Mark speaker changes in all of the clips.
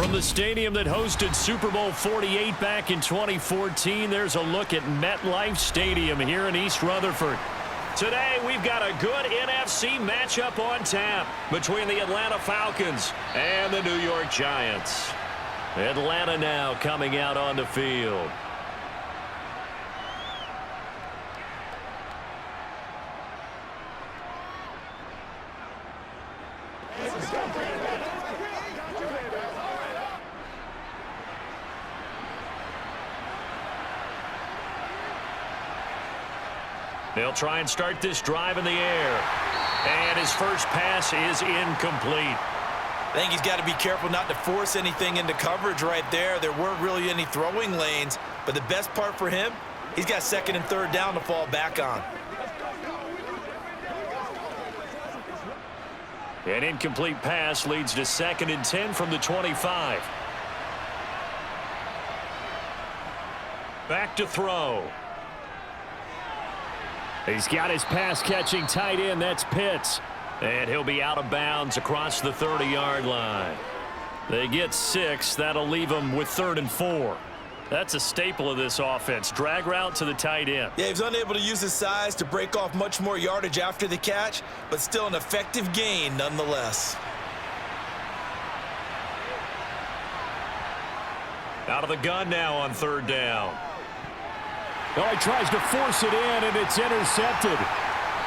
Speaker 1: From the stadium that hosted Super Bowl 48 back in 2014, there's a look at MetLife Stadium here in East Rutherford. Today, we've got a good NFC matchup on tap between the Atlanta Falcons and the New York Giants. Atlanta now coming out on the field. They'll try and start this drive in the air. And his first pass is incomplete.
Speaker 2: I think he's got to be careful not to force anything into coverage right there. There weren't really any throwing lanes. But the best part for him, he's got second and third down to fall back on.
Speaker 1: An incomplete pass leads to 2nd and 10 from the 25. Back to throw. He's got his pass-catching tight end. That's Pitts. And he'll be out of bounds across the 30-yard line. They get 6. That'll leave them with 3rd and 4. That's a staple of this offense. Drag route to the tight end.
Speaker 2: Yeah, he was unable to use his size to break off much more yardage after the catch, but still an effective gain nonetheless.
Speaker 1: Out of the gun now on 3rd down. Well, he tries to force it in, and it's intercepted.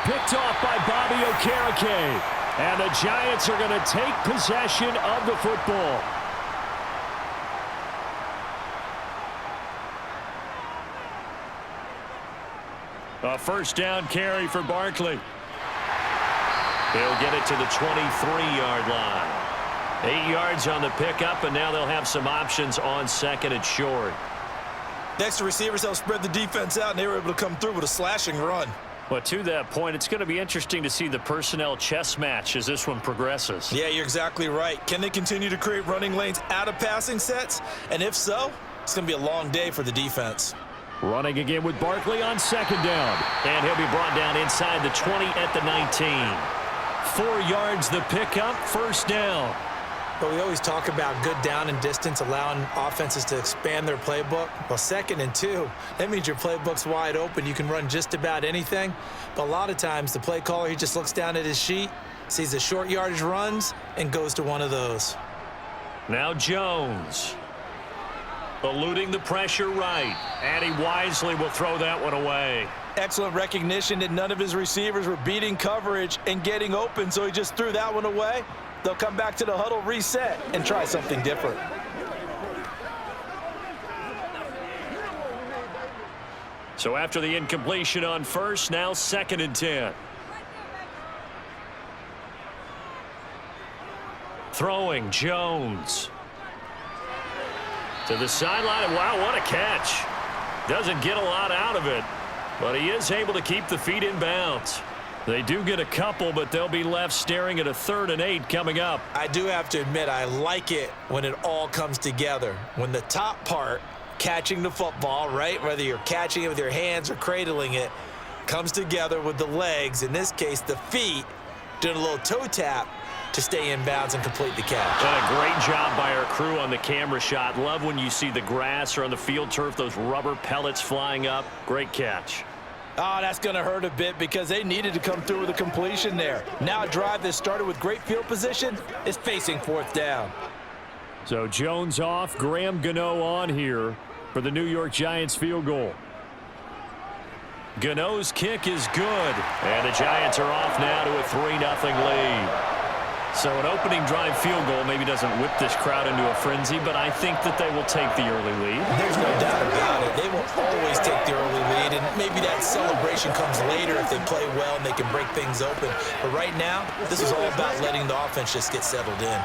Speaker 1: Picked off by Bobby Okereke. And the Giants are going to take possession of the football. A first down carry for Barkley. He'll get it to the 23-yard line. 8 yards on the pickup, and now they'll have some options on 2nd and short.
Speaker 2: Next, the receivers help spread the defense out, and they were able to come through with a slashing run.
Speaker 1: Well, to that point, it's going to be interesting to see the personnel chess match as this one progresses.
Speaker 2: Yeah, you're exactly right. Can they continue to create running lanes out of passing sets? And if so, it's going to be a long day for the defense.
Speaker 1: Running again with Barkley on 2nd down. And he'll be brought down inside the 20 at the 19. 4 yards the pickup, first down.
Speaker 3: But we always talk about good down and distance, allowing offenses to expand their playbook. Well, 2nd and 2, that means your playbook's wide open. You can run just about anything. But a lot of times, the play caller, he just looks down at his sheet, sees the short yardage runs, and goes to one of those.
Speaker 1: Now Jones. Eluding the pressure right. And he wisely will throw that one away.
Speaker 2: Excellent recognition that none of his receivers were beating coverage and getting open, so he just threw that one away. They'll come back to the huddle, reset, and try something different.
Speaker 1: So after the incompletion on first, now 2nd and 10. Throwing, Jones. To the sideline. Wow, what a catch. Doesn't get a lot out of it, but he is able to keep the feet in bounds. They do get a couple, but they'll be left staring at a 3rd and 8 coming up.
Speaker 2: I do have to admit, I like it when it all comes together. When the top part, catching the football, right, whether you're catching it with your hands or cradling it, comes together with the legs, in this case the feet, doing a little toe tap to stay in bounds and complete the catch.
Speaker 1: And a great job by our crew on the camera shot. Love when you see the grass or on the field turf, those rubber pellets flying up. Great catch.
Speaker 2: Oh, that's going to hurt a bit because they needed to come through with a completion there. Now a drive that started with great field position is facing 4th down.
Speaker 1: So Jones off, Graham Gano on here for the New York Giants field goal. Gano's kick is good, and the Giants are off now to a 3-0 lead. So an opening drive field goal maybe doesn't whip this crowd into a frenzy, but I think that they will take the early lead.
Speaker 2: There's no doubt about it. They will always take the early lead, and maybe that celebration comes later if they play well and they can break things open. But right now, this is all about letting the offense just get settled in.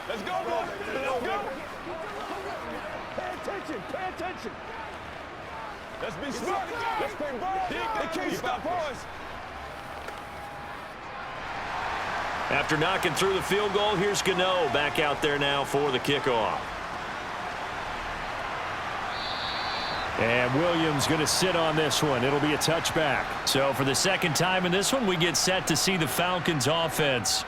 Speaker 4: Let's go, boys. Let's go. Pay attention. Let's be smart. Let's play ball. They can't stop us.
Speaker 1: After knocking through the field goal, here's Gano back out there now for the kickoff. And Williams going to sit on this one. It'll be a touchback. So for the second time in this one, we get set to see the Falcons offense.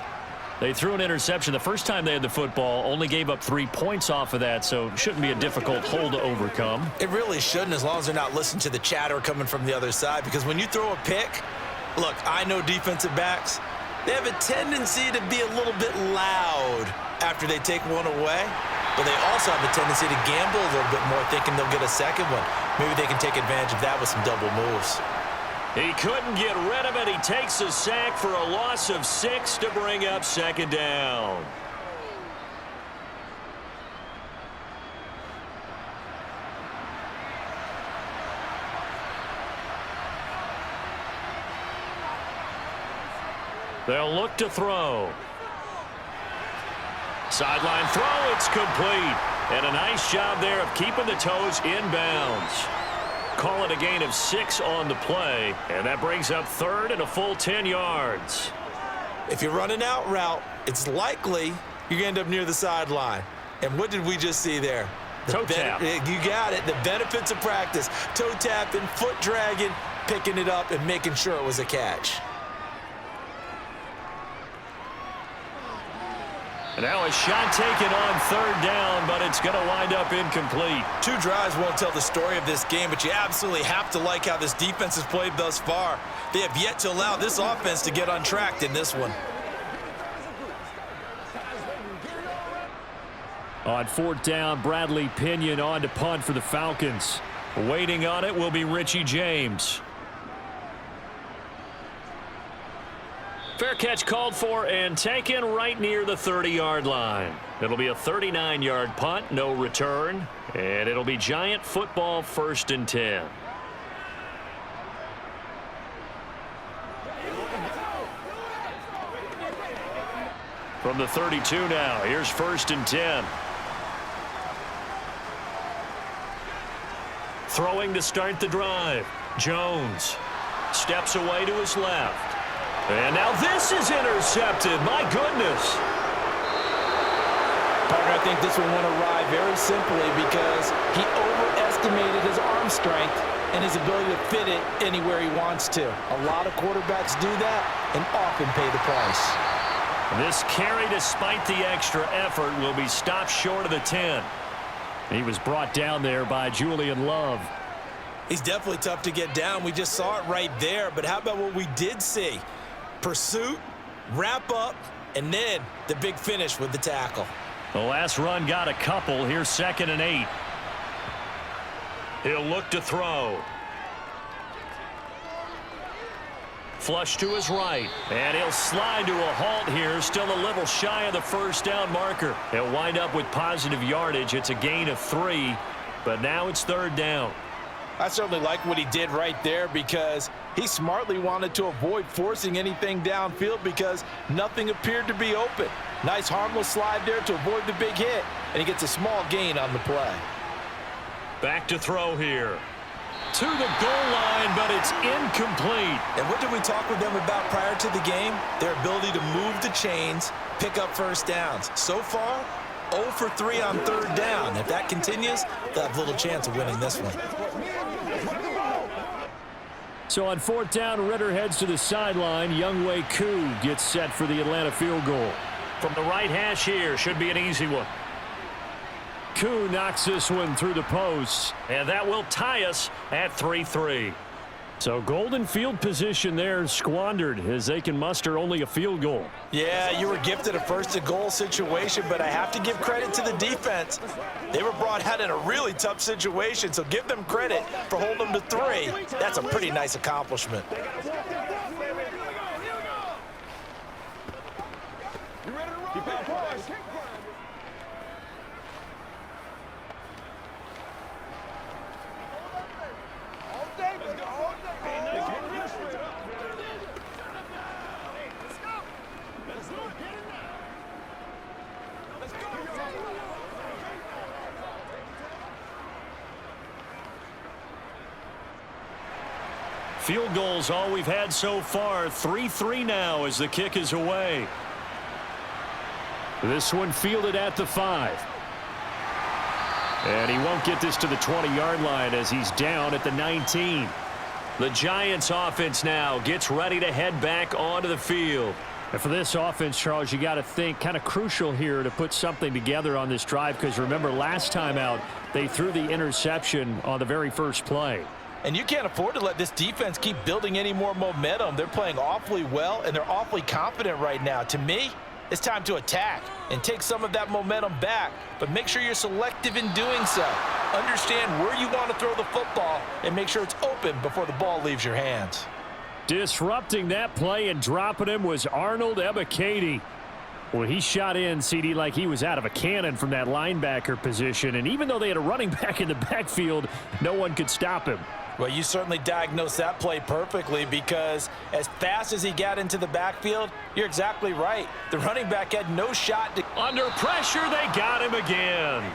Speaker 1: They threw an interception the first time they had the football, only gave up 3 points off of that, so it shouldn't be a difficult hole to overcome.
Speaker 2: It really shouldn't, as long as they're not listening to the chatter coming from the other side, because when you throw a pick, look, I know defensive backs, they have a tendency to be a little bit loud after they take one away, but they also have a tendency to gamble a little bit more, thinking they'll get a second one. Maybe they can take advantage of that with some double moves.
Speaker 1: He couldn't get rid of it. He takes a sack for a loss of 6 to bring up second down. They'll look to throw. Sideline throw, it's complete. And a nice job there of keeping the toes inbounds. Call it a gain of 6 on the play, and that brings up third and a full 10 yards.
Speaker 2: If you run an out route, it's likely you're going to end up near the sideline. And what did we just see there?
Speaker 1: Toe tap.
Speaker 2: You got it. The benefits of practice. Toe tapping, foot dragging, picking it up, and making sure it was a catch.
Speaker 1: And now a shot taken on third down, but it's going to wind up incomplete.
Speaker 2: 2 drives won't tell the story of this game, but you absolutely have to like how this defense has played thus far. They have yet to allow this offense to get untracked in this one.
Speaker 1: On fourth down, Bradley Pinion on to punt for the Falcons. Waiting on it will be Richie James. Fair catch called for and taken right near the 30-yard line. It'll be a 39-yard punt, no return, and it'll be Giant football 1st and 10. From the 32 now, here's 1st and 10. Throwing to start the drive. Jones steps away to his left. And now this is intercepted. My goodness.
Speaker 3: Partner, I think this one went awry very simply because he overestimated his arm strength and his ability to fit it anywhere he wants to. A lot of quarterbacks do that and often pay the price.
Speaker 1: This carry, despite the extra effort, will be stopped short of the 10. He was brought down there by Julian Love.
Speaker 2: He's definitely tough to get down. We just saw it right there, but how about what we did see? Pursuit, wrap up, and then the big finish with the tackle.
Speaker 1: The last run got a couple. Here's 2nd and 8. He'll look to throw. Flush to his right. And he'll slide to a halt here. Still a little shy of the first down marker. He'll wind up with positive yardage. It's a gain of 3, but now it's 3rd down.
Speaker 3: I certainly like what he did right there because he smartly wanted to avoid forcing anything downfield because nothing appeared to be open. Nice harmless slide there to avoid the big hit, and he gets a small gain on the play.
Speaker 1: Back to throw here. To the goal line, but it's incomplete.
Speaker 2: And what did we talk with them about prior to the game? Their ability to move the chains, pick up first downs. So far, 0 for 3 on 3rd down. If that continues, they'll have little chance of winning this one.
Speaker 1: So on 4th down, Ritter heads to the sideline. Younghoe Koo gets set for the Atlanta field goal. From the right hash here, should be an easy one. Koo knocks this one through the posts, and that will tie us at 3-3. So golden field position there squandered as they can muster only a field goal.
Speaker 2: Yeah, you were gifted a 1st and goal situation, but I have to give credit to the defense. They were brought out in a really tough situation, so give them credit for holding them to 3. That's a pretty nice accomplishment.
Speaker 1: Field goals all we've had so far. 3-3 now as the kick is away. This one fielded at the 5. And he won't get this to the 20-yard line as he's down at the 19. The Giants offense now gets ready to head back onto the field. And for this offense, Charles, you got to think kind of crucial here to put something together on this drive, because remember last time out they threw the interception on the very first play.
Speaker 3: And you can't afford to let this defense keep building any more momentum. They're playing awfully well, and they're awfully confident right now. To me, it's time to attack and take some of that momentum back, but make sure you're selective in doing so. Understand where you want to throw the football and make sure it's open before the ball leaves your hands.
Speaker 1: Disrupting that play and dropping him was Arnold Ebiketie. Well, he shot in, CD, like he was out of a cannon from that linebacker position, and even though they had a running back in the backfield, no one could stop him.
Speaker 3: Well, you certainly diagnosed that play perfectly, because as fast as he got into the backfield, you're exactly right. The running back had no shot to...
Speaker 1: Under pressure, they got him again.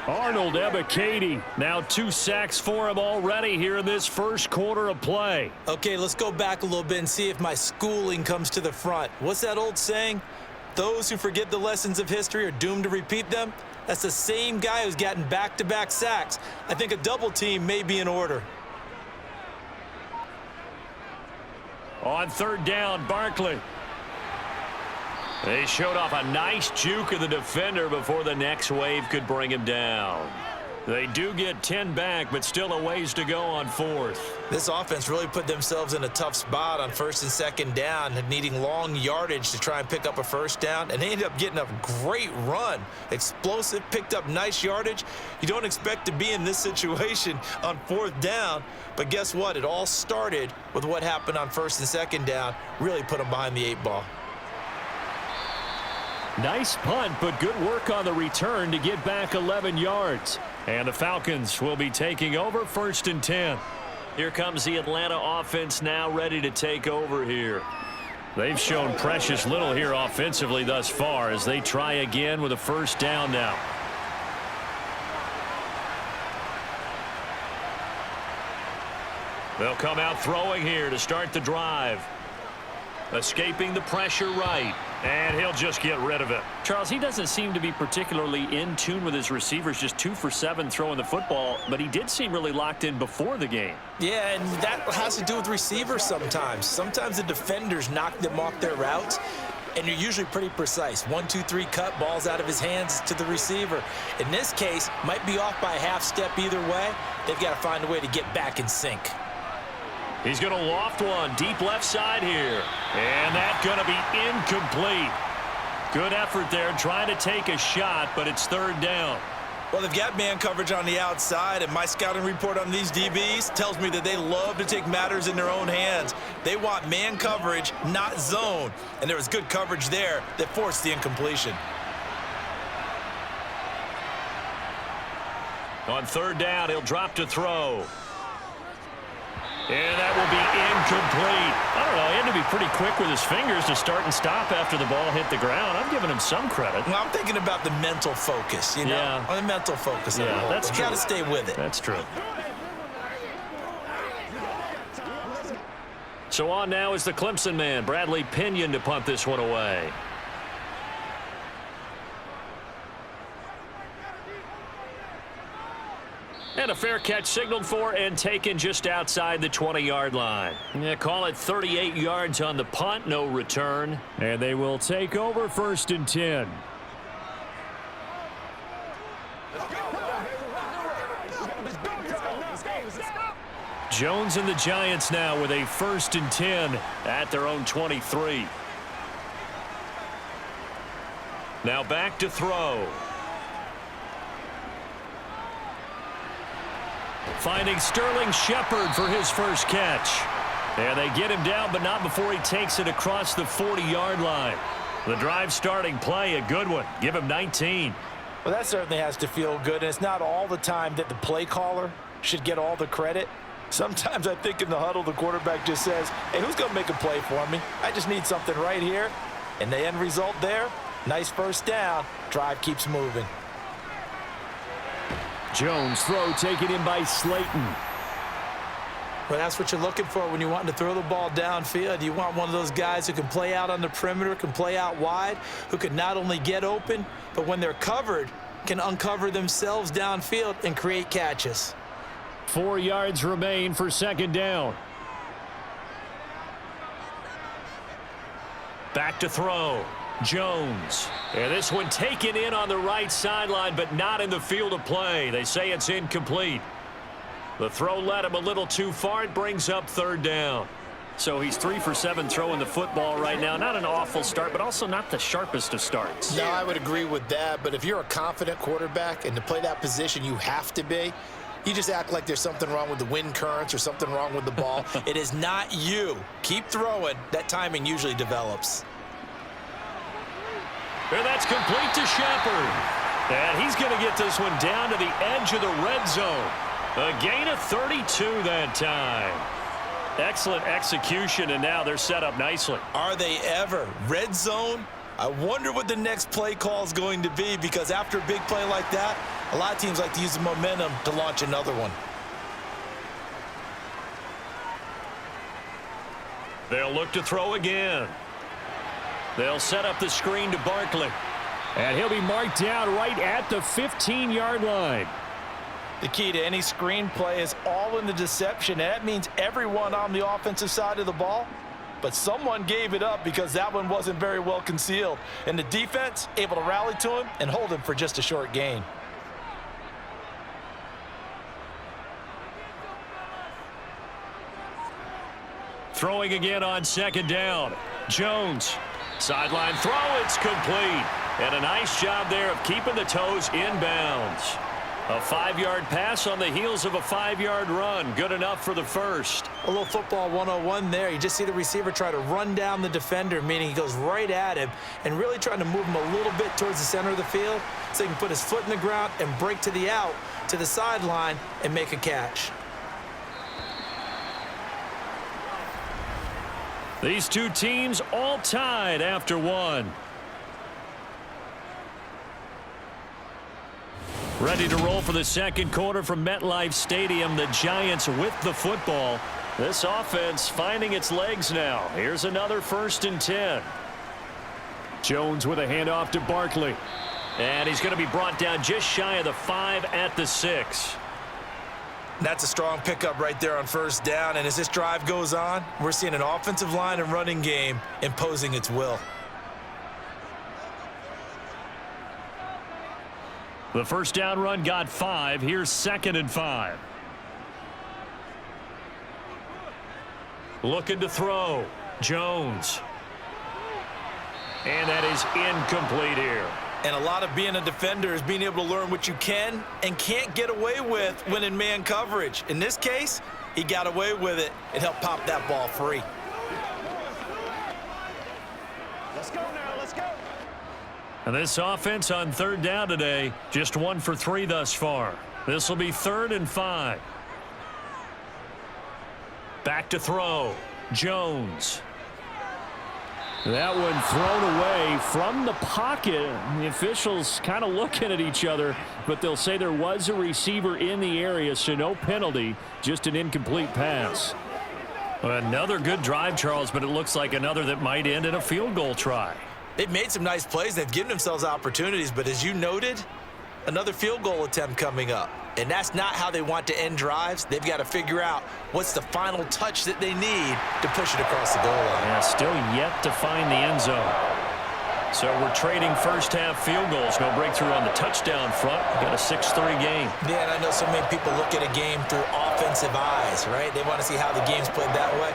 Speaker 1: Arnold Ebiketie, now 2 sacks for him already here in this first quarter of play.
Speaker 3: Okay, let's go back a little bit and see if my schooling comes to the front. What's that old saying? Those who forget the lessons of history are doomed to repeat them. That's the same guy who's gotten back-to-back sacks. I think a double team may be in order.
Speaker 1: On third down, Barkley. They showed off a nice juke of the defender before the next wave could bring him down. They do get 10 back, but still a ways to go on fourth.
Speaker 2: This offense really put themselves in a tough spot on first and second down, needing long yardage to try and pick up a first down, and they ended up getting a great run. Explosive, picked up nice yardage. You don't expect to be in this situation on fourth down, but guess what? It all started with what happened on first and second down. Really put them behind the 8 ball.
Speaker 1: Nice punt, but good work on the return to get back 11 yards. And the Falcons will be taking over first and 10. Here comes the Atlanta offense now ready to take over here. They've shown precious little here offensively thus far as they try again with a first down now. They'll come out throwing here to start the drive. Escaping the pressure right. And he'll just get rid of it. Charles, he doesn't seem to be particularly in tune with his receivers, just 2 for 7 throwing the football, but he did seem really locked in before the game.
Speaker 3: Yeah, and that has to do with receivers sometimes. Sometimes the defenders knock them off their routes, and you're usually pretty precise. 1, 2, 3 cut, balls out of his hands to the receiver. In this case, might be off by a half step either way. They've got to find a way to get back in sync.
Speaker 1: He's going to loft one deep left side here. And that's going to be incomplete. Good effort there trying to take a shot, but it's third down.
Speaker 2: Well, they've got man coverage on the outside, and my scouting report on these DBs tells me that they love to take matters in their own hands. They want man coverage, not zone. And there was good coverage there that forced the incompletion.
Speaker 1: On third down, he'll drop to throw. And that will be incomplete. I don't know, he had to be pretty quick with his fingers to start and stop after the ball hit the ground. I'm giving him some credit.
Speaker 2: Well, I'm thinking about the mental focus, you know?
Speaker 1: Yeah.
Speaker 2: On the mental focus.
Speaker 1: Yeah, that's true.
Speaker 2: You got to stay with it.
Speaker 1: That's true. So on now is the Clemson man, Bradley Pinion, to punt this one away. And a fair catch signaled for and taken just outside the 20-yard line. Yeah, call it 38 yards on the punt, no return. And they will take over first and 10. Jones and the Giants now with a first and 10 at their own 23. Now back to throw. Finding Sterling Shepard for his first catch. And they get him down, but not before he takes it across the 40-yard line. The drive starting play, a good one. Give him 19.
Speaker 3: Well, that certainly has to feel good, and it's not all the time that the play caller should get all the credit. Sometimes I think in the huddle, the quarterback just says, hey, who's going to make a play for me? I just need something right here. And the end result there, nice first down. Drive keeps moving.
Speaker 1: Jones throw taken in by Slayton.
Speaker 3: Well, that's what you're looking for when you're wanting to throw the ball downfield. You want one of those guys who can play out on the perimeter, can play out wide, who can not only get open, but when they're covered, can uncover themselves downfield and create catches.
Speaker 1: 4 yards remain for second down. Back to throw. Jones. And this one taken in on the right sideline, but not in the field of play. They say it's incomplete. The throw led him a little too far. It brings up third down. So he's 3 for 7 throwing the football right now. Not an awful start, but also not the sharpest of starts.
Speaker 5: No, I would agree with that. But if you're a confident quarterback and to play that position, you have to be. You just act like there's something wrong with the wind currents or something wrong with the ball.
Speaker 2: It is not you. Keep throwing. That timing usually develops.
Speaker 1: And that's complete to Shepard. And he's going to get this one down to the edge of the red zone. A gain of 32 that time. Excellent execution, and now they're set up nicely.
Speaker 2: Are they ever? Red zone? I wonder what the next play call is going to be, because after a big play like that, a lot of teams like to use the momentum to launch another one.
Speaker 1: They'll look to throw again. They'll set up the screen to Barkley. And he'll be marked down right at the 15-yard line.
Speaker 3: The key to any screen play is all in the deception. And that means everyone on the offensive side of the ball, but someone gave it up because that one wasn't very well concealed. And the defense able to rally to him and hold him for just a short gain.
Speaker 1: Throwing again on second down. Jones. Sideline throw. It's complete. And a nice job there of keeping the toes inbounds. A 5-yard pass on the heels of a 5-yard run. Good enough for the first.
Speaker 3: A little football 101 there. You just see the receiver try to run down the defender, meaning he goes right at him and really trying to move him a little bit towards the center of the field so he can put his foot in the ground and break to the out, to the sideline, and make a catch.
Speaker 1: These two teams all tied after one. Ready to roll for the second quarter from MetLife Stadium. The Giants with the football. This offense finding its legs now. Here's another 1st and 10. Jones with a handoff to Barkley. And he's going to be brought down just shy of the 5 at the 6.
Speaker 2: That's a strong pickup right there on first down. And as this drive goes on, we're seeing an offensive line and running game imposing its will.
Speaker 1: The first down run got 5. Here's 2nd and 5. Looking to throw. Jones. And that is incomplete here.
Speaker 2: And a lot of being a defender is being able to learn what you can and can't get away with when in man coverage. In this case, he got away with it and helped pop that ball free.
Speaker 4: Let's go now, let's go.
Speaker 1: And this offense on third down today, just 1 for 3 thus far. This will be 3rd and 5. Back to throw. Jones. That one thrown away from the pocket. The officials kind of looking at each other, but they'll say there was a receiver in the area, so no penalty, just an incomplete pass. Another good drive, Charles, but it looks like another that might end in a field goal try.
Speaker 2: They've made some nice plays. They've given themselves opportunities, but as you noted, another field goal attempt coming up. And that's not how they want to end drives. They've got to figure out what's the final touch that they need to push it across the goal line.
Speaker 1: Yeah, still yet to find the end zone. So we're trading first half field goals. No breakthrough on the touchdown front. Got a 6-3 game.
Speaker 2: Yeah, and I know so many people look at a game through offensive eyes, right? They want to see how the game's played that way.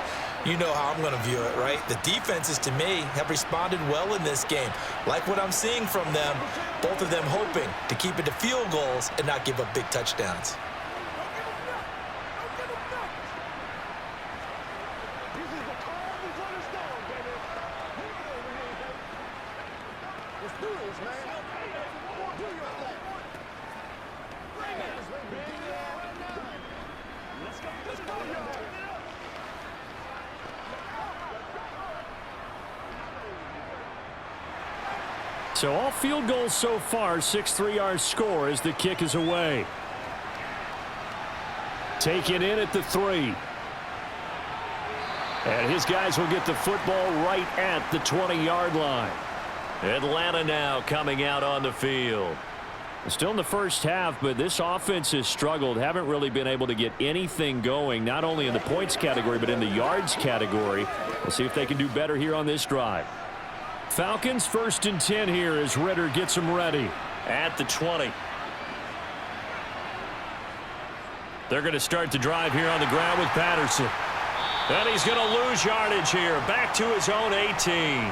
Speaker 2: You know how I'm going to view it, right? The defenses, to me, have responded well in this game. Like what I'm seeing from them, both of them hoping to keep it to field goals and not give up big touchdowns.
Speaker 4: This is the calm before the storm, baby. Let's do this, man. Do your thing. Let's go, let's go, y'all.
Speaker 1: So all field goals so far, 6-3 our score as the kick is away. Taken in at the 3. And his guys will get the football right at the 20-yard line. Atlanta now coming out on the field. Still in the first half, but this offense has struggled. Haven't really been able to get anything going, not only in the points category, but in the yards category. We'll see if they can do better here on this drive. Falcons 1st and 10 here as Ritter gets them ready at the 20. They're going to start the drive here on the ground with Patterson. And he's going to lose yardage here. Back to his own 18.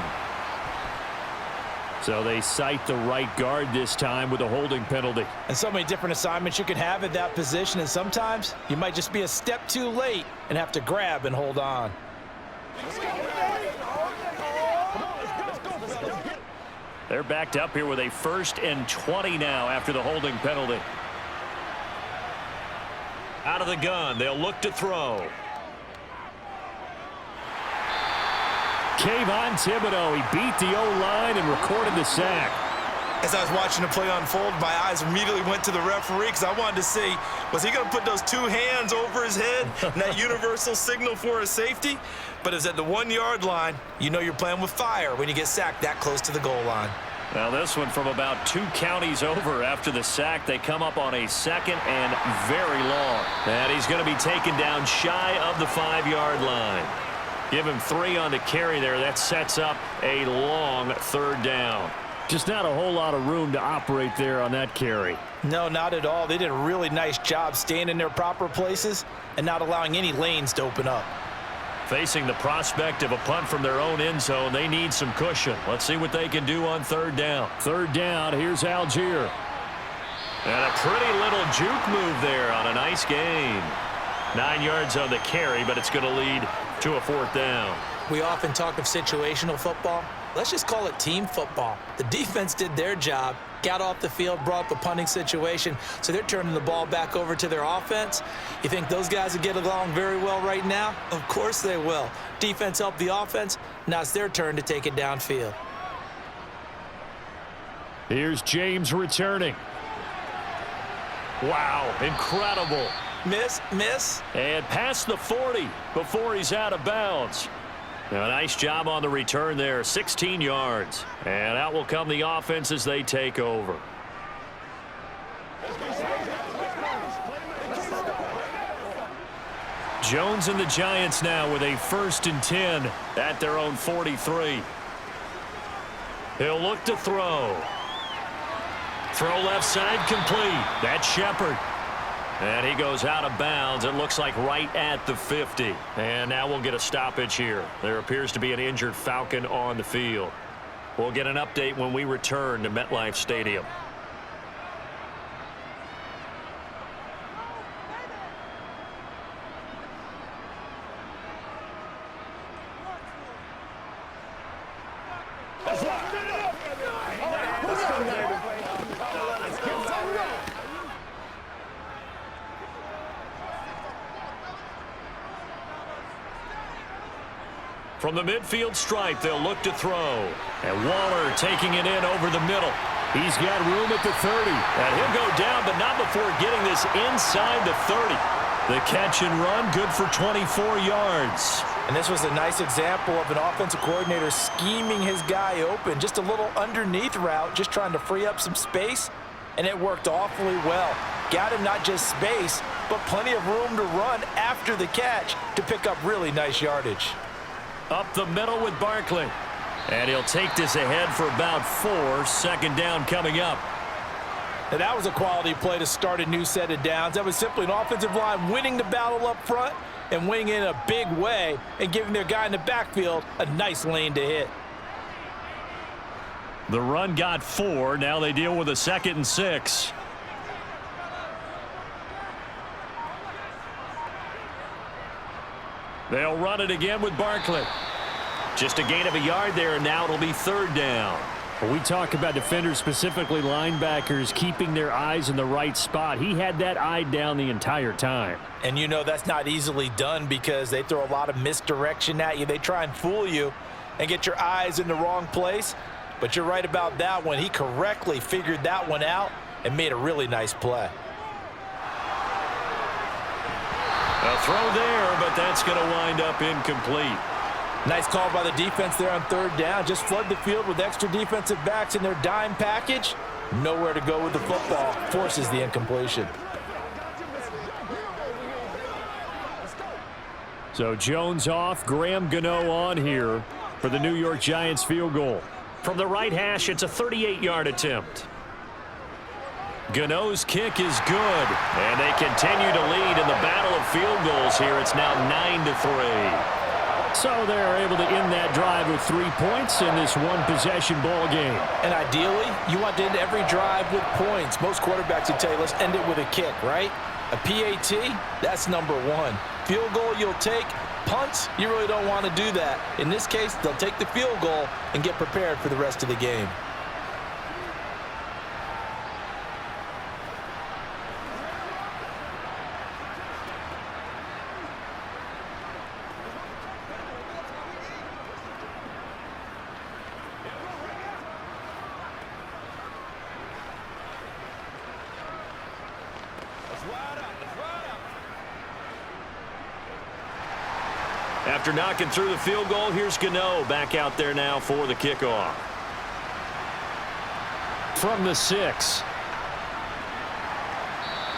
Speaker 1: So they cite the right guard this time with a holding penalty.
Speaker 3: And so many different assignments you can have at that position, and sometimes you might just be a step too late and have to grab and hold on.
Speaker 1: They're backed up here with a 1st and 20 now after the holding penalty. Out of the gun, they'll look to throw. Kayvon Thibodeau, he beat the O-line and recorded the sack.
Speaker 2: As I was watching the play unfold, my eyes immediately went to the referee because I wanted to see, was he going to put those 2 hands over his head and that universal signal for a safety? But it's at the 1-yard line. You know you're playing with fire when you get sacked that close to the goal line.
Speaker 1: Now this one from about 2 counties over after the sack. They come up on a 2nd and very long. And he's going to be taken down shy of the 5-yard line. Give him 3 on the carry there. That sets up a long 3rd down. Just not a whole lot of room to operate there on that carry.
Speaker 3: No, not at all. They did a really nice job staying in their proper places and not allowing any lanes to open up.
Speaker 1: Facing the prospect of a punt from their own end zone, they need some cushion. Let's see what they can do on 3rd down. 3rd down, here's Algier. And a pretty little juke move there on a nice gain. 9 yards on the carry, but it's going to lead to a 4th down.
Speaker 3: We often talk of situational football. Let's just call it team football. The defense did their job, got off the field, brought up a punting situation, so they're turning the ball back over to their offense. You think those guys will get along very well right now? Of course they will. Defense helped the offense. Now it's their turn to take it downfield.
Speaker 1: Here's James returning. Wow, incredible.
Speaker 3: Miss.
Speaker 1: And past the 40 before he's out of bounds. Now, a nice job on the return there, 16 yards. And out will come the offense as they take over. Jones and the Giants now with a 1st and 10 at their own 43. He'll look to throw. Throw left side complete. That's Shepard. And he goes out of bounds. It looks like right at the 50. And now we'll get a stoppage here. There appears to be an injured Falcon on the field. We'll get an update when we return to MetLife Stadium. From the midfield stripe, they'll look to throw. And Waller taking it in over the middle. He's got room at the 30. And he'll go down, but not before getting this inside the 30. The catch and run, good for 24 yards.
Speaker 3: And this was a nice example of an offensive coordinator scheming his guy open. Just a little underneath route, just trying to free up some space. And it worked awfully well. Got him not just space, but plenty of room to run after the catch to pick up really nice yardage.
Speaker 1: Up the middle with Barkley. And he'll take this ahead for about 4. 2nd down coming up.
Speaker 3: And that was a quality play to start a new set of downs. That was simply an offensive line winning the battle up front and winning in a big way and giving their guy in the backfield a nice lane to hit.
Speaker 1: The run got 4. Now they deal with a 2nd and 6. They'll run it again with Barkley. Just a gain of a yard there, and now it'll be 3rd down.
Speaker 6: We talk about defenders, specifically linebackers, keeping their eyes in the right spot. He had that eye down the entire time.
Speaker 3: And you know that's not easily done because they throw a lot of misdirection at you. They try and fool you and get your eyes in the wrong place. But you're right about that one. He correctly figured that one out and made a really nice play.
Speaker 1: A throw there, but that's going to wind up incomplete.
Speaker 3: Nice call by the defense there on third down. Just flood the field with extra defensive backs in their dime package. Nowhere to go with the football. Forces the incompletion.
Speaker 6: So Jones off, Graham Gano on here for the New York Giants field goal.
Speaker 1: From the right hash, it's a 38-yard attempt. Gano's kick is good, and they continue to lead in the battle of field goals here. It's now 9-3.
Speaker 6: So they're able to end that drive with 3 points in this one-possession ball game.
Speaker 3: And ideally, you want to end every drive with points. Most quarterbacks would tell you, let's end it with a kick, right? A PAT, that's number one. Field goal you'll take. Punts, you really don't want to do that. In this case, they'll take the field goal and get prepared for the rest of the game.
Speaker 1: After knocking through the field goal, here's Gano back out there now for the kickoff.
Speaker 6: From the 6.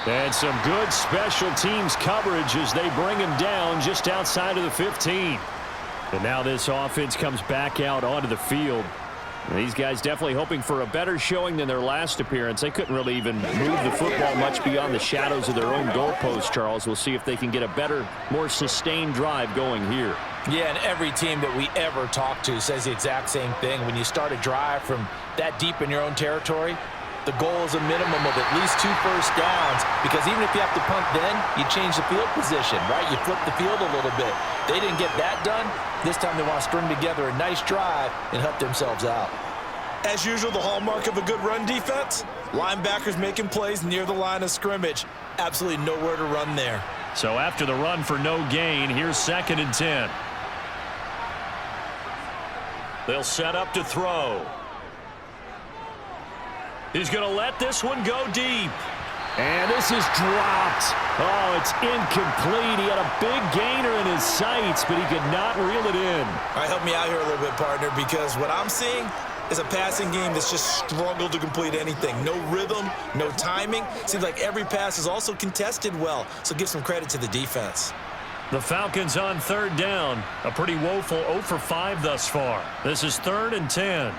Speaker 6: And some good special teams coverage as they bring him down just outside of the 15. And now this offense comes back out onto the field. And these guys definitely hoping for a better showing than their last appearance. They couldn't really even move the football much beyond the shadows of their own goalpost, Charles. We'll see if they can get a better, more sustained drive going here.
Speaker 3: Yeah, and every team that we ever talk to says the exact same thing. When you start a drive from that deep in your own territory, the goal is a minimum of at least 2 first downs, because even if you have to punt then, you change the field position, right? You flip the field a little bit. They didn't get that done. This time they want to string together a nice drive and help themselves out.
Speaker 2: As usual, the hallmark of a good run defense, linebackers making plays near the line of scrimmage. Absolutely nowhere to run there.
Speaker 1: So after the run for no gain, here's 2nd and 10. They'll set up to throw. He's going to let this one go deep.
Speaker 6: And this is dropped. Oh, it's incomplete. He had a big gainer in his sights, but he could not reel it in.
Speaker 2: All right, help me out here a little bit, partner, because what I'm seeing is a passing game that's just struggled to complete anything. No rhythm, no timing. Seems like every pass is also contested well, so give some credit to the defense.
Speaker 1: The Falcons on 3rd down. A pretty woeful 0 for 5 thus far. This is 3rd and 10.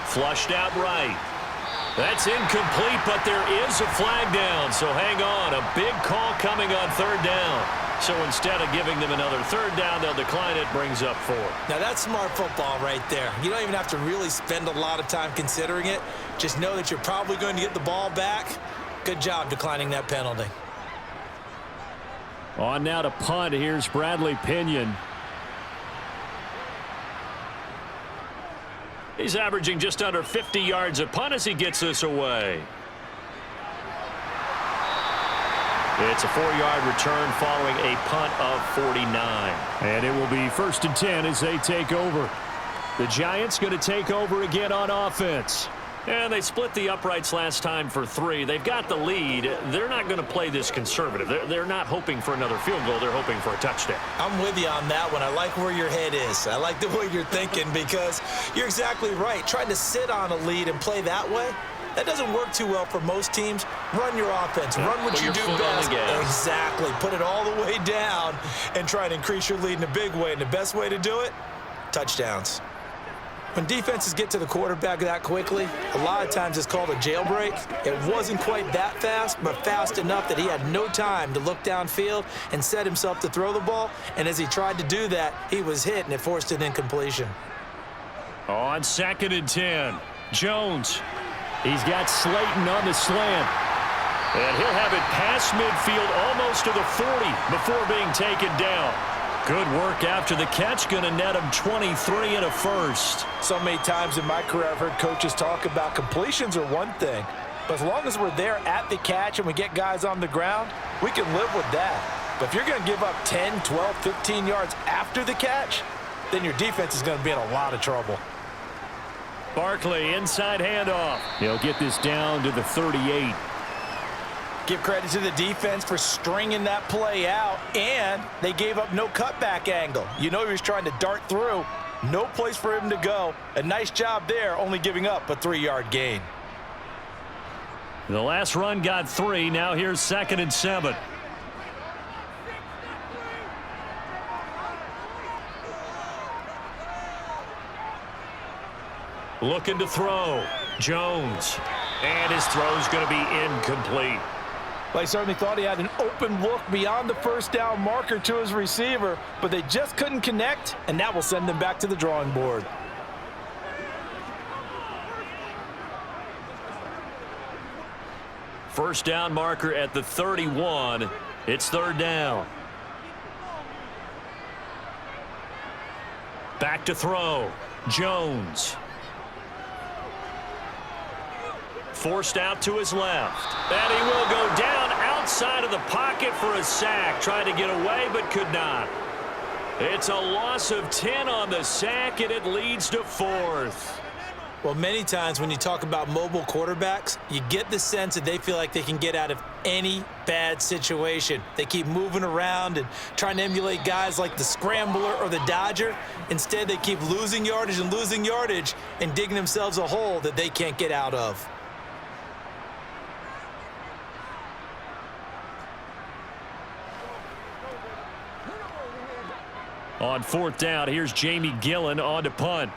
Speaker 1: Flushed out right. That's incomplete, but there is a flag down, so hang on. A big call coming on 3rd down. So instead of giving them another 3rd down, they'll decline it, brings up 4.
Speaker 2: Now that's smart football right there. You don't even have to really spend a lot of time considering it. Just know that you're probably going to get the ball back. Good job declining that penalty.
Speaker 6: On now to punt. Here's Bradley Pinion.
Speaker 1: He's averaging just under 50 yards a punt as he gets this away. It's a 4-yard return following a punt of 49.
Speaker 6: And it will be 1st and 10 as they take over. The Giants going to take over again on offense.
Speaker 1: And they split the uprights last time for 3. They've got the lead. They're not going to play this conservative. They're not hoping for another field goal. They're hoping for a touchdown.
Speaker 2: I'm with you on that one. I like where your head is. I like the way you're thinking, because you're exactly right. Trying to sit on a lead and play that way, that doesn't work too well for most teams. Run your offense. Run what you do best. Exactly. Put it all the way down and try and increase your lead in a big way. And the best way to do it, touchdowns. When defenses get to the quarterback that quickly, a lot of times it's called a jailbreak. It wasn't quite that fast, but fast enough that he had no time to look downfield and set himself to throw the ball. And as he tried to do that, he was hit, and it forced an incompletion.
Speaker 1: On 2nd and 10, Jones.
Speaker 6: He's got Slayton on the slant.
Speaker 1: And he'll have it past midfield almost to the 40 before being taken down. Good work after the catch, going to net him 23 and a first.
Speaker 3: So many times in my career I've heard coaches talk about completions are one thing, but as long as we're there at the catch and we get guys on the ground, we can live with that. But if you're going to give up 10, 12, 15 yards after the catch, then your defense is going to be in a lot of trouble.
Speaker 1: Barkley, inside handoff.
Speaker 6: He'll get this down to the 38.
Speaker 3: Give credit to the defense for stringing that play out, and they gave up no cutback angle. You know he was trying to dart through. No place for him to go. A nice job there, only giving up a 3-yard gain.
Speaker 1: The last run got 3. Now here's 2nd and 7. Looking to throw. Jones. And his throw's going to be incomplete.
Speaker 3: Well, he certainly thought he had an open look beyond the first down marker to his receiver, but they just couldn't connect, and that will send them back to the drawing board.
Speaker 1: First down marker at the 31. It's 3rd down. Back to throw. Jones. Forced out to his left. And he will go down outside of the pocket for a sack. Tried to get away, but could not. It's a loss of 10 on the sack, and it leads to 4th.
Speaker 3: Well, many times when you talk about mobile quarterbacks, you get the sense that they feel like they can get out of any bad situation. They keep moving around and trying to emulate guys like the Scrambler or the Dodger. Instead, they keep losing yardage and digging themselves a hole that they can't get out of.
Speaker 1: On 4th down, here's Jamie Gillen on to punt.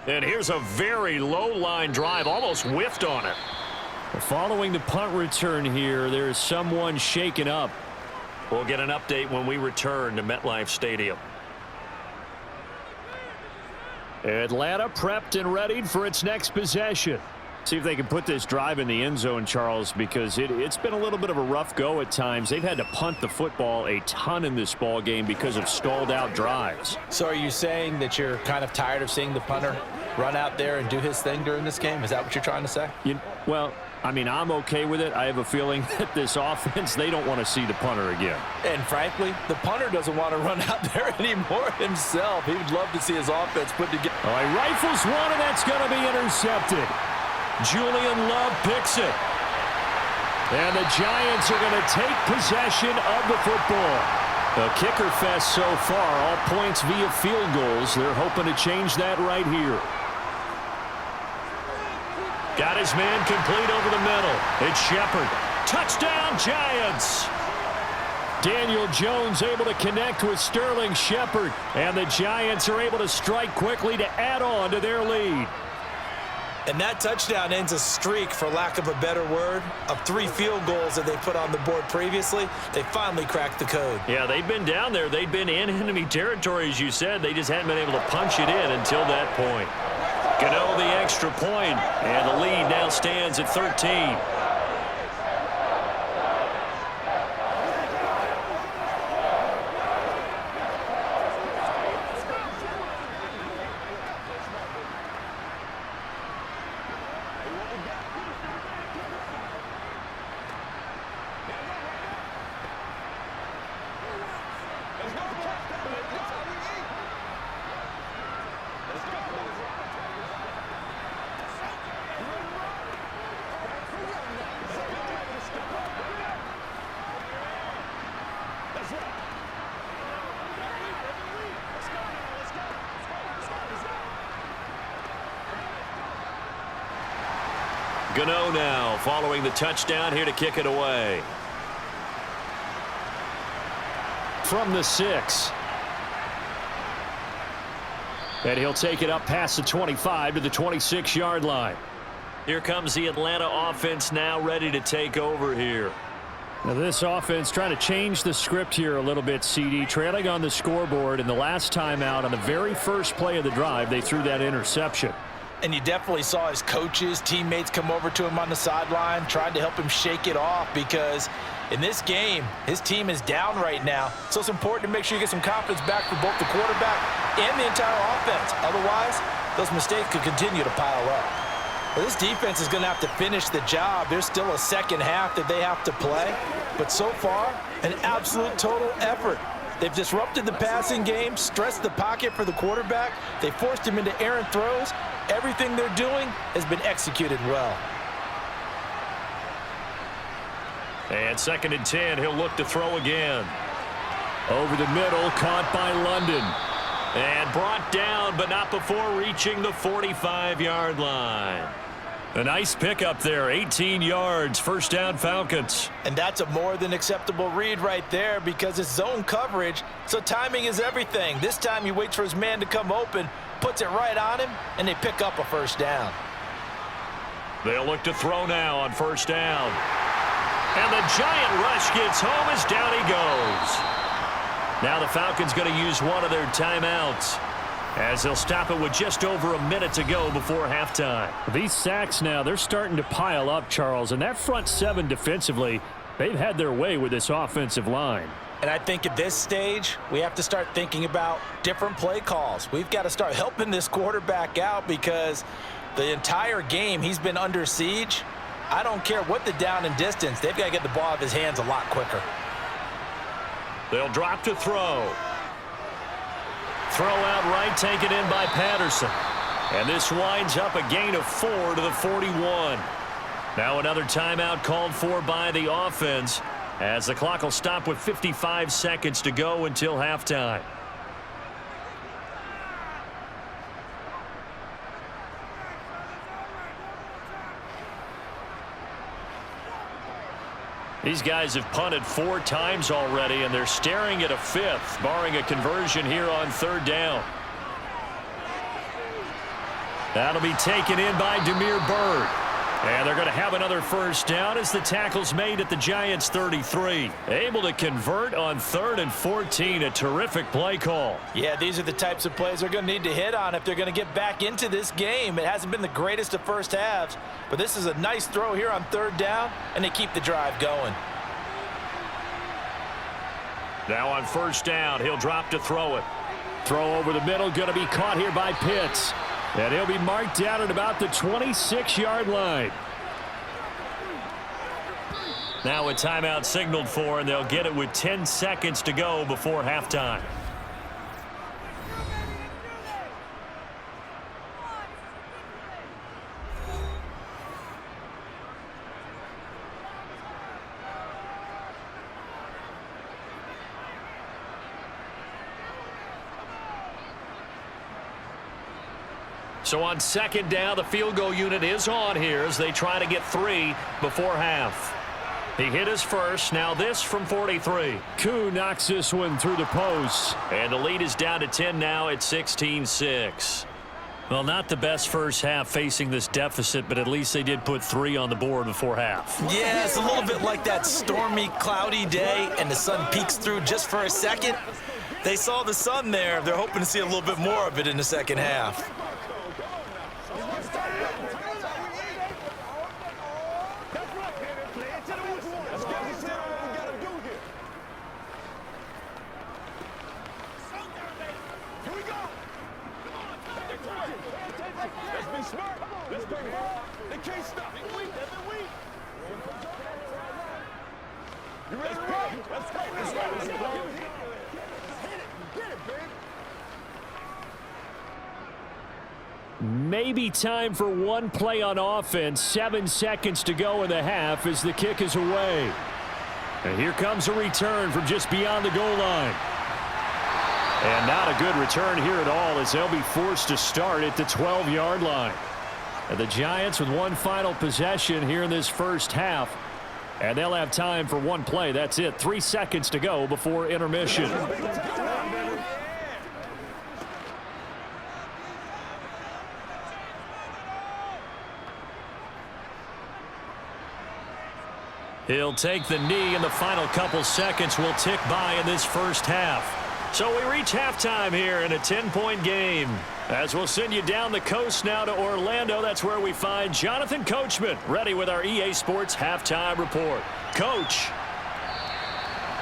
Speaker 1: And here's a very low line drive, almost whiffed on it. Following the punt return here, there is someone shaken up. We'll get an update when we return to MetLife Stadium. Atlanta prepped and readied for its next possession. See if they can put this drive in the end zone, Charles, because it's been a little bit of a rough go at times. They've had to punt the football a ton in this ball game because of stalled out drives.
Speaker 3: So are you saying that you're kind of tired of seeing the punter run out there and do his thing during this game? Is that what you're trying to say?
Speaker 1: Well, I mean, I'm okay with it. I have a feeling that this offense, they don't want to see the punter again.
Speaker 3: And frankly, the punter doesn't want to run out there anymore himself. He would love to see his offense put together.
Speaker 1: All right, rifles one, and that's going to be intercepted. Julian Love picks it. And the Giants are going to take possession of the football. A kicker fest so far, all points via field goals. They're hoping to change that right here. Got his man complete over the middle. It's Shepard. Touchdown, Giants. Daniel Jones able to connect with Sterling Shepard. And the Giants are able to strike quickly to add on to their lead.
Speaker 3: And that touchdown ends a streak, for lack of a better word, of 3 field goals that they put on the board previously. They finally cracked the code.
Speaker 1: Yeah, they've been down there. They've been in enemy territory, as you said. They just hadn't been able to punch it in until that point. Gano the extra point, and the lead now stands at 13. Gano now following the touchdown, here to kick it away. From the 6. And he'll take it up past the 25 to the 26-yard line. Here comes the Atlanta offense now ready to take over here. Now this offense trying to change the script here a little bit, CD. Trailing on the scoreboard, and the last time out on the very first play of the drive, they threw that interception.
Speaker 3: And you definitely saw his coaches, teammates come over to him on the sideline, tried to help him shake it off, because in this game, his team is down right now. So it's important to make sure you get some confidence back for both the quarterback and the entire offense. Otherwise, those mistakes could continue to pile up. Well, this defense is going to have to finish the job. There's still a second half that they have to play. But so far, an absolute total effort. They've disrupted the passing game, stressed the pocket for the quarterback. They forced him into errant throws. Everything they're doing has been executed well.
Speaker 1: And 2nd and 10, he'll look to throw again. Over the middle, caught by London. And brought down, but not before reaching the 45-yard line. A nice pickup there, 18 yards, 1st down Falcons.
Speaker 3: And that's a more than acceptable read right there because it's zone coverage, so timing is everything. This time he waits for his man to come open, puts it right on him, and they pick up a 1st down.
Speaker 1: They'll look to throw now on 1st down. And the giant rush gets home as down he goes. Now the Falcons going to use one of their timeouts as they'll stop it with just over a minute to go before halftime.
Speaker 6: These sacks now, they're starting to pile up, Charles, and that front 7 defensively, they've had their way with this offensive line.
Speaker 3: And I think at this stage, we have to start thinking about different play calls. We've got to start helping this quarterback out because the entire game he's been under siege. I don't care what the down and distance, they've got to get the ball out of his hands a lot quicker.
Speaker 1: They'll drop to throw. Throw out right, taken in by Patterson. And this winds up a gain of 4 to the 41. Now another timeout called for by the offense as the clock will stop with 55 seconds to go until halftime. These guys have punted 4 times already, and they're staring at a 5th, barring a conversion here on 3rd down. That'll be taken in by Demir Bird. And they're going to have another 1st down as the tackle's made at the Giants' 33. Able to convert on 3rd and 14. A terrific play call.
Speaker 3: Yeah, these are the types of plays they're going to need to hit on if they're going to get back into this game. It hasn't been the greatest of first halves, but this is a nice throw here on 3rd down, and they keep the drive going.
Speaker 1: Now on 1st down, he'll drop to throw it.
Speaker 6: Throw over the middle, going to be caught here by Pitts. And he'll be marked down at about the 26-yard line.
Speaker 1: Now a timeout signaled for, and they'll get it with 10 seconds to go before halftime. So on 2nd down, the field goal unit is on here as they try to get 3 before half. He hit his first. Now this from 43.
Speaker 6: Koo knocks this one through the post.
Speaker 1: And the lead is down to 10 now at 16-6. Well, not the best first half facing this deficit, but at least they did put 3 on the board before half.
Speaker 3: Yeah, it's a little bit like that stormy, cloudy day, and the sun peeks through just for a second. They saw the sun there. They're hoping to see a little bit more of it in the second half.
Speaker 6: Maybe time for one play on offense. 7 seconds to go in the half as the kick is away. And here comes a return from just beyond the goal line. And not a good return here at all as they'll be forced to start at the 12-yard line. And the Giants with one final possession here in this first half. And they'll have time for one play. That's it. 3 seconds to go before intermission.
Speaker 1: He'll take the knee, and the final couple seconds will tick by in this first half. So we reach halftime here in a 10-point game. As we'll send you down the coast now to Orlando, that's where we find Jonathan Coachman ready with our EA Sports halftime report. Coach.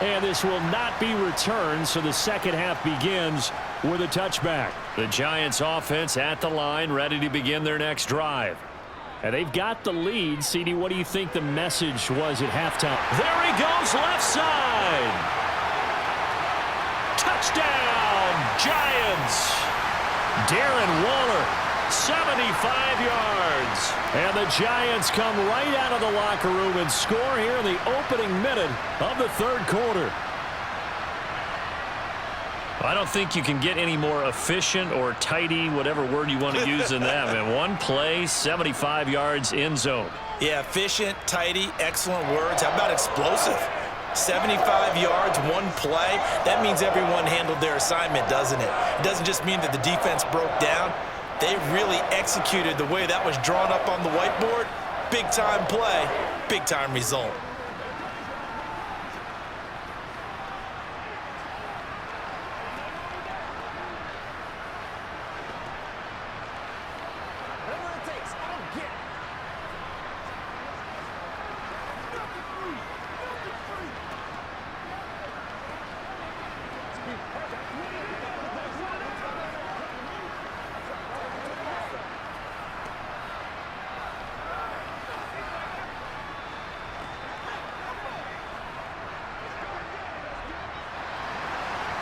Speaker 6: And this will not be returned, so the second half begins with a touchback.
Speaker 1: The Giants offense at the line, ready to begin their next drive.
Speaker 6: And they've got the lead. CD, what do you think the message was at halftime?
Speaker 1: There he goes, left side. Touchdown, Giants. Darren Waller 75 yards. And the Giants come right out of the locker room and score here in the opening minute of the third quarter. I don't think you can get any more efficient or tidy, whatever word you want to use in that. And one play, 75 yards in zone.
Speaker 2: Yeah, efficient, tidy, excellent words. How about explosive? 75 yards, one play. That means everyone handled their assignment, doesn't it? It doesn't just mean that the defense broke down. They really executed the way that was drawn up on the whiteboard. Big-time play, big-time result.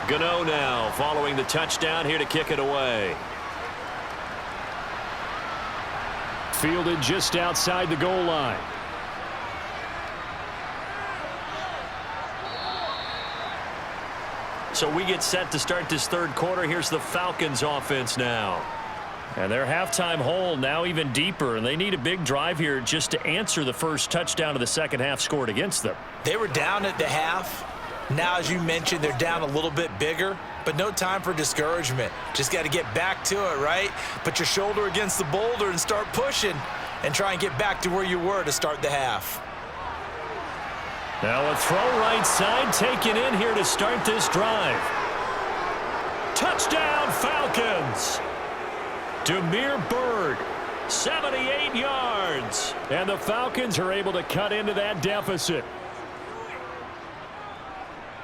Speaker 1: Gano now following the touchdown here to kick it away. Fielded just outside the goal line. So we get set to start this third quarter. Here's the Falcons offense now. And their halftime hole now even deeper, and they need a big drive here just to answer the first touchdown of the second half scored against them.
Speaker 2: They were down at the half. Now, as you mentioned, they're down a little bit bigger, but no time for discouragement. Just got to get back to it, right? Put your shoulder against the boulder and start pushing and try and get back to where you were to start the half.
Speaker 1: Now a throw right side taken in here to start this drive. Touchdown Falcons. Damiere Byrd, 78 yards. And the Falcons are able to cut into that deficit.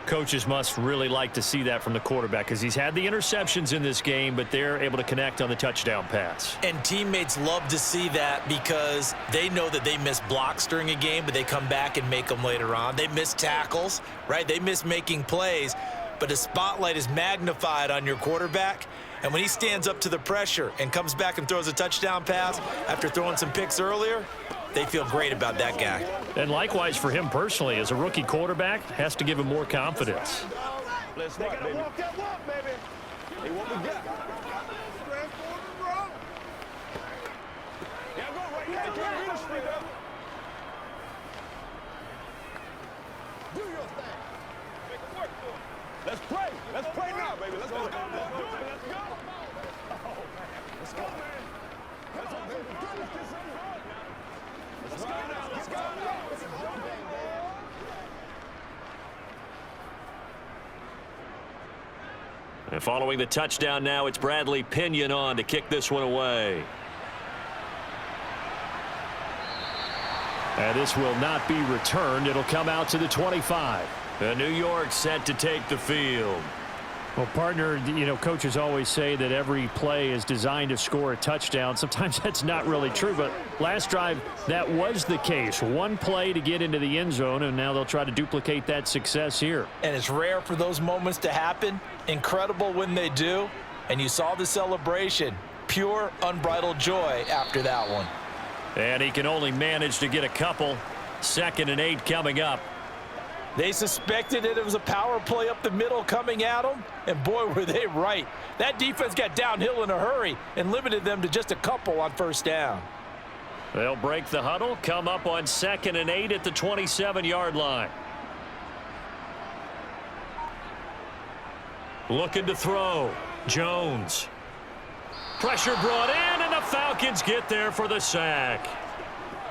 Speaker 1: Coaches must really like to see that from the quarterback because he's had the interceptions in this game, but they're able to connect on the touchdown pass.
Speaker 2: And teammates love to see that because they know that they miss blocks during a game, but they come back and make them later on. They miss tackles, right? They miss making plays, but the spotlight is magnified on your quarterback. And when he stands up to the pressure and comes back and throws a touchdown pass after throwing some picks earlier, they feel great about that guy.
Speaker 1: And likewise for him personally, as a rookie quarterback, has to give him more confidence.
Speaker 4: Let's walk, baby. Walk that walk, baby. Hey, what we got? Yeah, go right here. Can't read the street up. Do your thing. Make it work for it. Let's pray. Let's pray now, baby. Let's go. Let's go. Let's go. Oh, man. Let's go, man. Let's go, baby. Let's go now. Let's go.
Speaker 1: And following the touchdown now, it's Bradley Pinion on to kick this one away. And this will not be returned. It'll come out to the 25. And New York set to take the field. Well, partner, you know, coaches always say that every play is designed to score a touchdown. Sometimes that's not really true, but last drive, that was the case. One play to get into the end zone, and now they'll try to duplicate that success here.
Speaker 2: And it's rare for those moments to happen. Incredible when they do. And you saw the celebration. Pure, unbridled joy after that one.
Speaker 1: And he can only manage to get a couple. 2nd and 8 coming up.
Speaker 2: They suspected that it was a power play up the middle coming at them, and boy, were they right. That defense got downhill in a hurry and limited them to just a couple on first down.
Speaker 1: They'll break the huddle, come up on 2nd and 8 at the 27-yard line. Looking to throw. Jones. Pressure brought in, and the Falcons get there for the sack.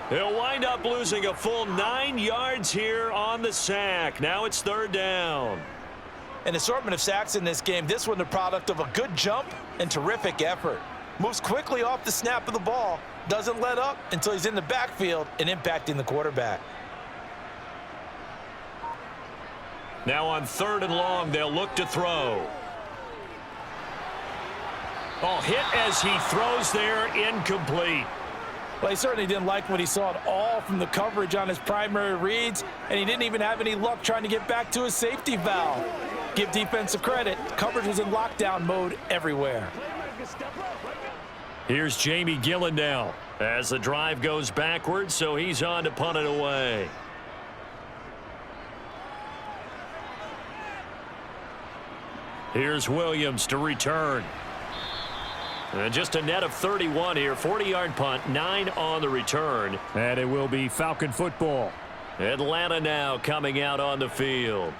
Speaker 1: They'll wind up losing a full 9 yards here on the sack. Now it's 3rd down.
Speaker 2: An assortment of sacks in this game. This one the product of a good jump and terrific effort. Moves quickly off the snap of the ball. Doesn't let up until he's in the backfield and impacting the quarterback.
Speaker 1: Now on 3rd and long, they'll look to throw. Oh, hit as he throws there, incomplete.
Speaker 2: Well, he certainly didn't like what he saw at all from the coverage on his primary reads, and he didn't even have any luck trying to get back to his safety valve. Give defensive credit. Coverage was in lockdown mode everywhere.
Speaker 1: Here's Jamie Gillen now as the drive goes backwards, so he's on to punt it away. Here's Williams to return. And just a net of 31 here. 40-yard punt, 9 on the return. And it will be Falcon football. Atlanta now coming out on the field.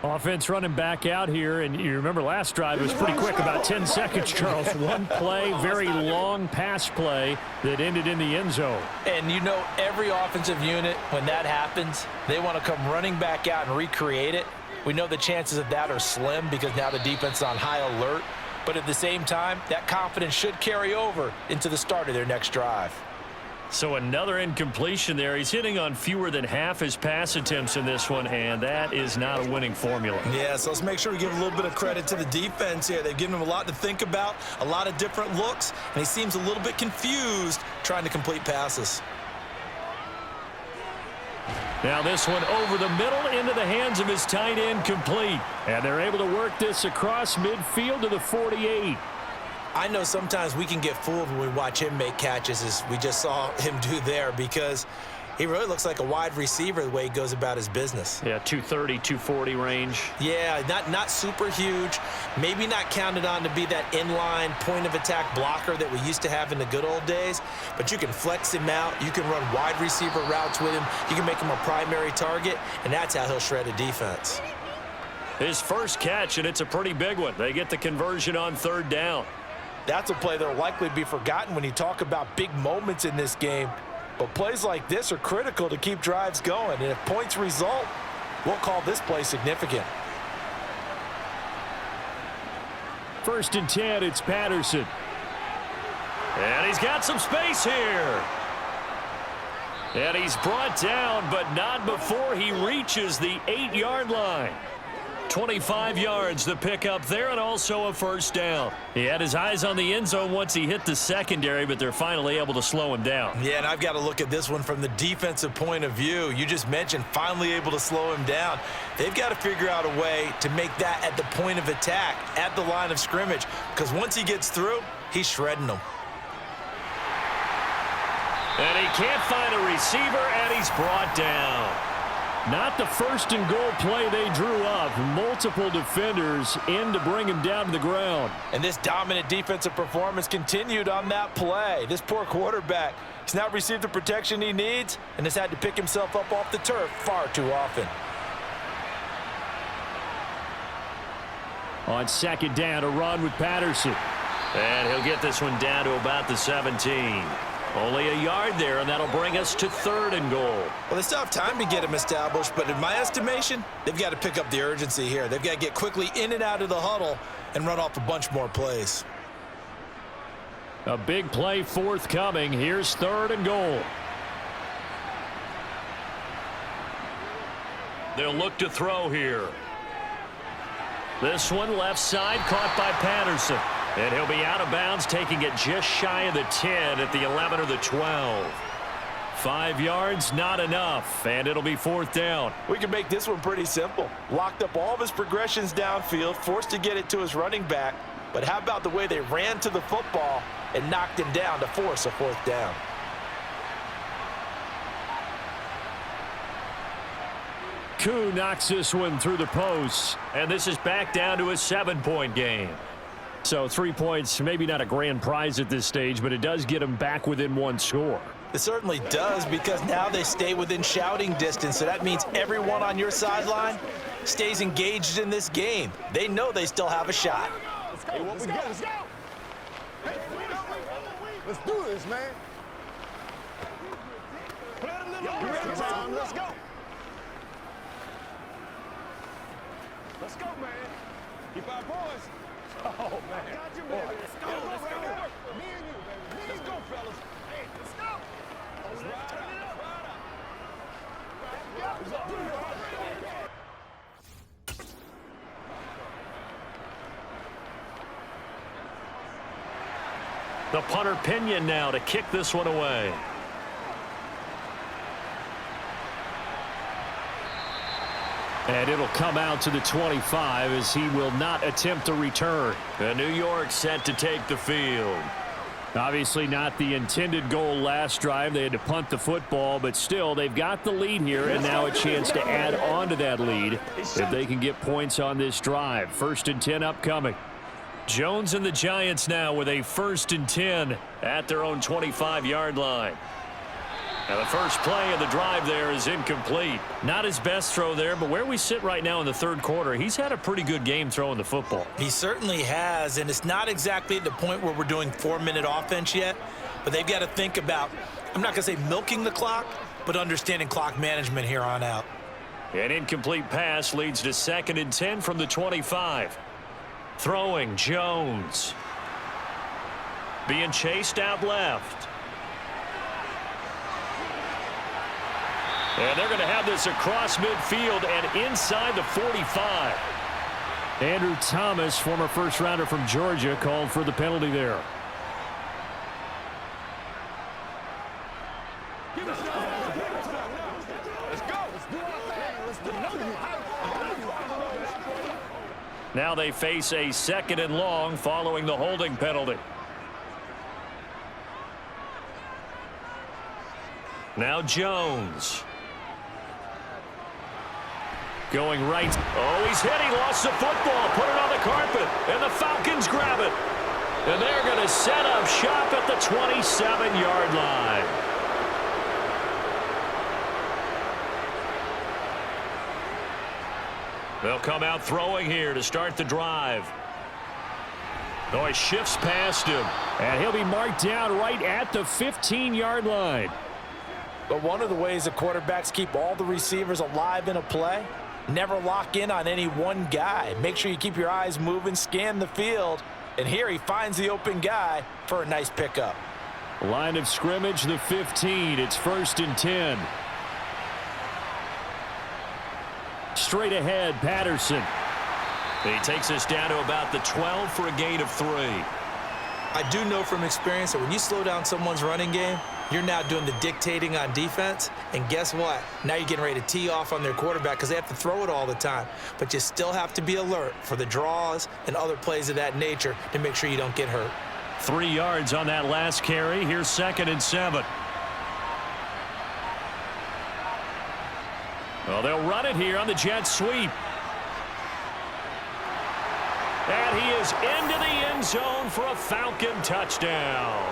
Speaker 6: Offense running back out here, and you remember last drive it was pretty quick, about 10 seconds, Charles. One play, very long pass play that ended in the end zone.
Speaker 3: And you know every offensive unit, when that happens, they want to come running back out and recreate it. We know the chances of that are slim because now the defense is on high alert. But at the same time, that confidence should carry over into the start of their next drive.
Speaker 1: So another incompletion there. He's hitting on fewer than half his pass attempts in this one, and that is not a winning formula.
Speaker 2: Yeah, so let's make sure we give a little bit of credit to the defense here. They've given him a lot to think about, a lot of different looks, and he seems a little bit confused trying to complete passes.
Speaker 1: Now this one over the middle into the hands of his tight end, complete. And they're able to work this across midfield to the 48.
Speaker 2: I know sometimes we can get fooled when we watch him make catches, as we just saw him do there, because he really looks like a wide receiver the way he goes about his business.
Speaker 1: Yeah, 230, 240 range.
Speaker 2: Yeah, not super huge. Maybe not counted on to be that inline point-of-attack blocker that we used to have in the good old days, but you can flex him out. You can run wide receiver routes with him. You can make him a primary target, and that's how he'll shred a defense.
Speaker 1: His first catch, and it's a pretty big one. They get the conversion on third down.
Speaker 3: That's a play that will likely be forgotten when you talk about big moments in this game. But plays like this are critical to keep drives going. And if points result, we'll call this play significant.
Speaker 6: 1st and 10, it's Patterson.
Speaker 1: And he's got some space here. And he's brought down, but not before he reaches the 8-yard line. 25 yards the pickup there, and also a first down. He had his eyes on the end zone once he hit the secondary, but they're finally able to slow him down.
Speaker 2: Yeah, and I've got to look at this one from the defensive point of view. You just mentioned finally able to slow him down. They've got to figure out a way to make that at the point of attack, at the line of scrimmage, because once he gets through, he's shredding them.
Speaker 1: And he can't find a receiver, and he's brought down.
Speaker 6: Not the 1st and goal play they drew up. Multiple defenders in to bring him down to the ground.
Speaker 3: And this dominant defensive performance continued on that play. This poor quarterback has not received the protection he needs and has had to pick himself up off the turf far too often.
Speaker 6: On 2nd down, a run with Patterson.
Speaker 1: And he'll get this one down to about the 17. Only a yard there, and that'll bring us to 3rd and goal.
Speaker 2: Well, they still have time to get him established, but in my estimation, they've got to pick up the urgency here. They've got to get quickly in and out of the huddle and run off a bunch more plays.
Speaker 6: A big play forthcoming. Here's 3rd and goal.
Speaker 1: They'll look to throw here. This one left side, caught by Patterson. And he'll be out of bounds, taking it just shy of the 10 at the 11 or the 12. 5 yards, not enough, and it'll be 4th down.
Speaker 3: We can make this one pretty simple. Locked up all of his progressions downfield, forced to get it to his running back. But how about the way they ran to the football and knocked him down to force a 4th down?
Speaker 6: Koo knocks this one through the post.
Speaker 1: And this is back down to a 7-point game.
Speaker 6: So 3 points, maybe not a grand prize at this stage, but it does get them back within one score.
Speaker 2: It certainly does, because now they stay within shouting distance, so that means everyone on your sideline stays engaged in this game. They know they still have a shot.
Speaker 4: Hey, what we got? Let's go. Hey, let's do this, man. Let's go. Let's go, man. Keep our boys. Oh, man. Got you, baby. Let's go. Let's go. Me and you, baby. Let's go, fellas. Hey, let's go. Let's ride up.
Speaker 1: The punter Pinion now to kick this one away.
Speaker 6: And it'll come out to the 25 as he will not attempt to return.
Speaker 1: And New York set to take the field.
Speaker 6: Obviously not the intended goal last drive. They had to punt the football, but still they've got the lead here, and now a chance to add on to that lead if they can get points on this drive. 1st and 10 upcoming. Jones and the Giants now with a 1st and 10 at their own 25-yard line. And the first play of the drive there is incomplete. Not his best throw there, but where we sit right now in the 3rd quarter, he's had a pretty good game throwing the football.
Speaker 3: He certainly has, and it's not exactly at the point where we're doing 4-minute offense yet, but they've got to think about, I'm not going to say milking the clock, but understanding clock management here on out.
Speaker 1: An incomplete pass leads to 2nd and 10 from the 25. Throwing, Jones. Being chased out left. And they're going to have this across midfield and inside the 45.
Speaker 6: Andrew Thomas, former first-rounder from Georgia, called for the penalty there.
Speaker 1: Now they face a 2nd and long following the holding penalty. Now Jones. Going right. Oh, he's hit. He lost the football. Put it on the carpet. And the Falcons grab it. And they're going to set up shop at the 27-yard line. They'll come out throwing here to start the drive. Oh, he shifts past him.
Speaker 6: And he'll be marked down right at the 15-yard line.
Speaker 3: But one of the ways the quarterbacks keep all the receivers alive in a play, never lock in on any one guy. Make sure you keep your eyes moving, scan the field. And here he finds the open guy for a nice pickup.
Speaker 6: Line of scrimmage, the 15. It's 1st and 10. Straight ahead, Patterson.
Speaker 1: He takes us down to about the 12 for a gain of 3.
Speaker 3: I do know from experience that when you slow down someone's running game, you're now doing the dictating on defense. And guess what? Now you're getting ready to tee off on their quarterback because they have to throw it all the time. But you still have to be alert for the draws and other plays of that nature to make sure you don't get hurt.
Speaker 1: 3 yards on that last carry. Here's 2nd and 7. Well, they'll run it here on the jet sweep. And he is into the end zone for a Falcon touchdown.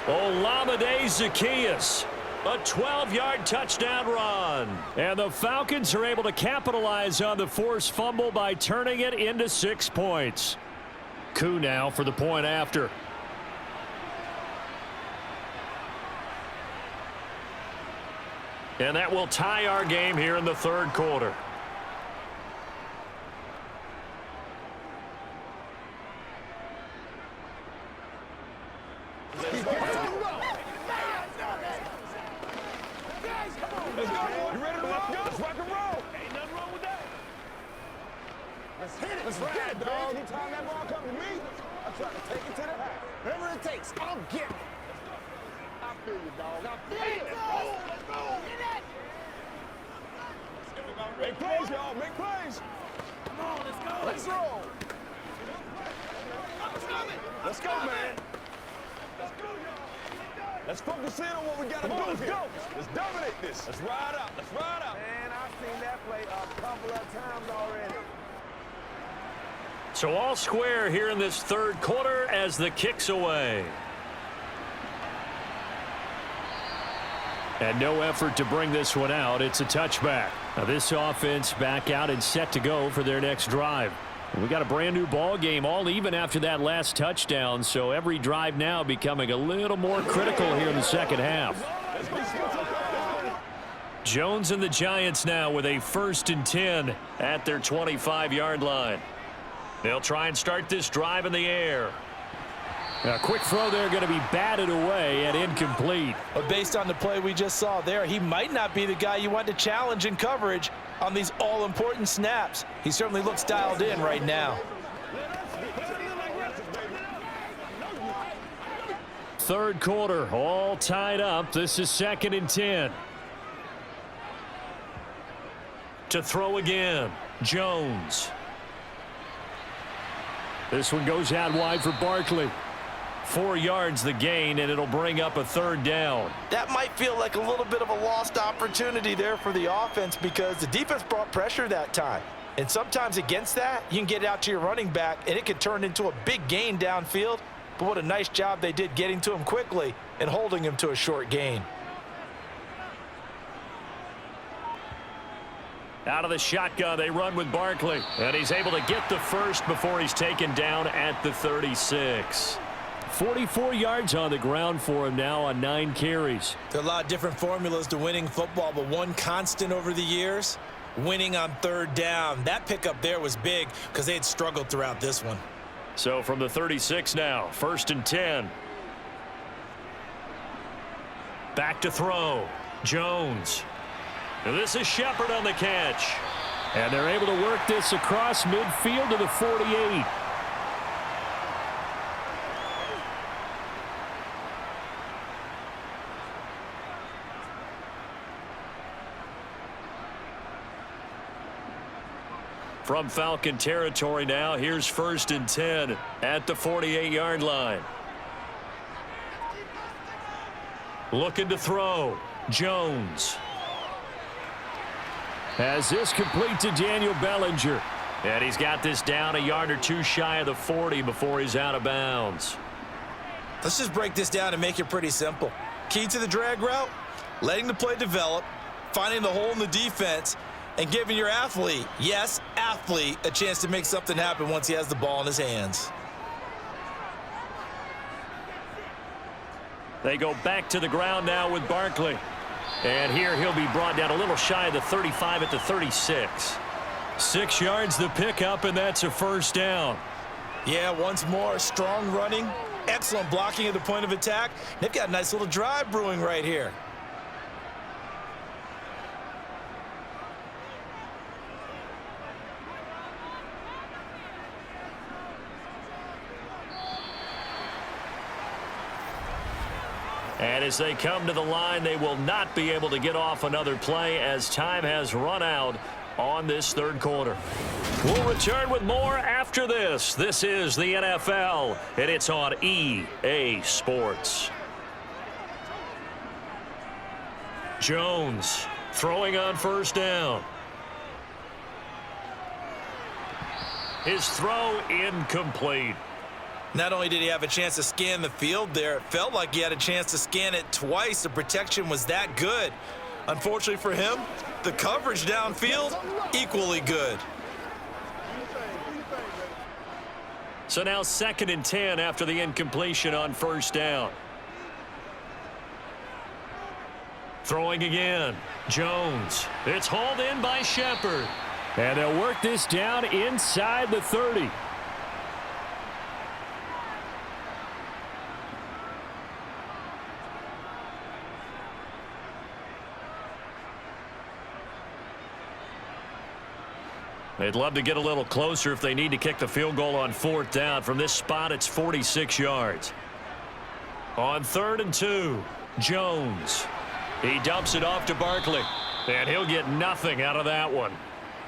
Speaker 1: Olamide Zaccheaus, a 12-yard touchdown run. And the Falcons are able to capitalize on the forced fumble by turning it into 6 points. Koo now for the point after. And that will tie our game here in the 3rd quarter.
Speaker 4: Let's go. You ready to rock? Let's rock and roll. Ain't nothing wrong with that. Let's hit it. Let's ride, dog. Anytime that ball comes to me, I try to take it to the house. Whatever it takes, I'll get it. I feel you, dog. I feel you. Let's go. Get it. Make plays, y'all. Make plays. Come on, let's go. Let's roll. Let's go, man. Let's go, y'all. Let's focus in on what we got to do. Let's go. Let's dominate this. Let's ride out. Let's ride out. Man, I've seen that play a couple of times already.
Speaker 1: So all square here in this 3rd quarter as the kick's away.
Speaker 6: And no effort to bring this one out. It's a touchback. Now this offense back out and set to go for their next drive. We got a brand new ball game, all even after that last touchdown, so every drive now becoming a little more critical here in the 2nd half.
Speaker 1: Jones and the Giants now with a 1st and 10 at their 25-yard line. They'll try and start this drive in the air.
Speaker 6: A quick throw there going to be batted away and incomplete.
Speaker 3: But based on the play we just saw there, he might not be the guy you want to challenge in coverage on these all-important snaps. He certainly looks dialed in right now.
Speaker 1: 3rd quarter, all tied up. This is 2nd and 10. To throw again, Jones.
Speaker 6: This one goes out wide for Barkley.
Speaker 1: 4 yards the gain, and it'll bring up a 3rd down.
Speaker 2: That might feel like a little bit of a lost opportunity there for the offense because the defense brought pressure that time. And sometimes against that, you can get it out to your running back, and it can turn into a big gain downfield. But what a nice job they did getting to him quickly and holding him to a short gain.
Speaker 1: Out of the shotgun, they run with Barkley. And he's able to get the first before he's taken down at the 36. 44 yards on the ground for him now on 9 carries.
Speaker 3: There are a lot of different formulas to winning football, but one constant over the years, winning on 3rd down. That pickup there was big because they had struggled throughout this one.
Speaker 1: So from the 36 now, 1st and 10. Back to throw. Jones. And this is Shepard on the catch. And they're able to work this across midfield to the 48. From Falcon territory now, here's 1st and 10 at the 48-yard line. Looking to throw. Jones. Has this complete to Daniel Bellinger. And he's got this down a yard or 2 shy of the 40 before he's out of bounds.
Speaker 3: Let's just break this down and make it pretty simple. Key to the drag route, letting the play develop, finding the hole in the defense, and giving your athlete, yes, athlete, a chance to make something happen once he has the ball in his hands.
Speaker 1: They go back to the ground now with Barkley. And here he'll be brought down a little shy of the 35 at the 36. 6 yards the pickup, and that's a 1st down.
Speaker 3: Yeah, once more, strong running, excellent blocking at the point of attack. They've got a nice little drive brewing right here.
Speaker 1: And as they come to the line, they will not be able to get off another play as time has run out on this 3rd quarter. We'll return with more after this. This is the NFL, and it's on EA Sports. Jones throwing on 1st down. His throw incomplete.
Speaker 3: Not only did he have a chance to scan the field there, it felt like he had a chance to scan it twice. The protection was that good. Unfortunately for him, the coverage downfield, equally good.
Speaker 1: So now 2nd and 10 after the incompletion on 1st down. Throwing again. Jones. It's hauled in by Shepard. And they'll work this down inside the 30. They'd love to get a little closer if they need to kick the field goal on 4th down. From this spot, it's 46 yards. On 3rd and 2, Jones. He dumps it off to Barkley, and he'll get nothing out of that one.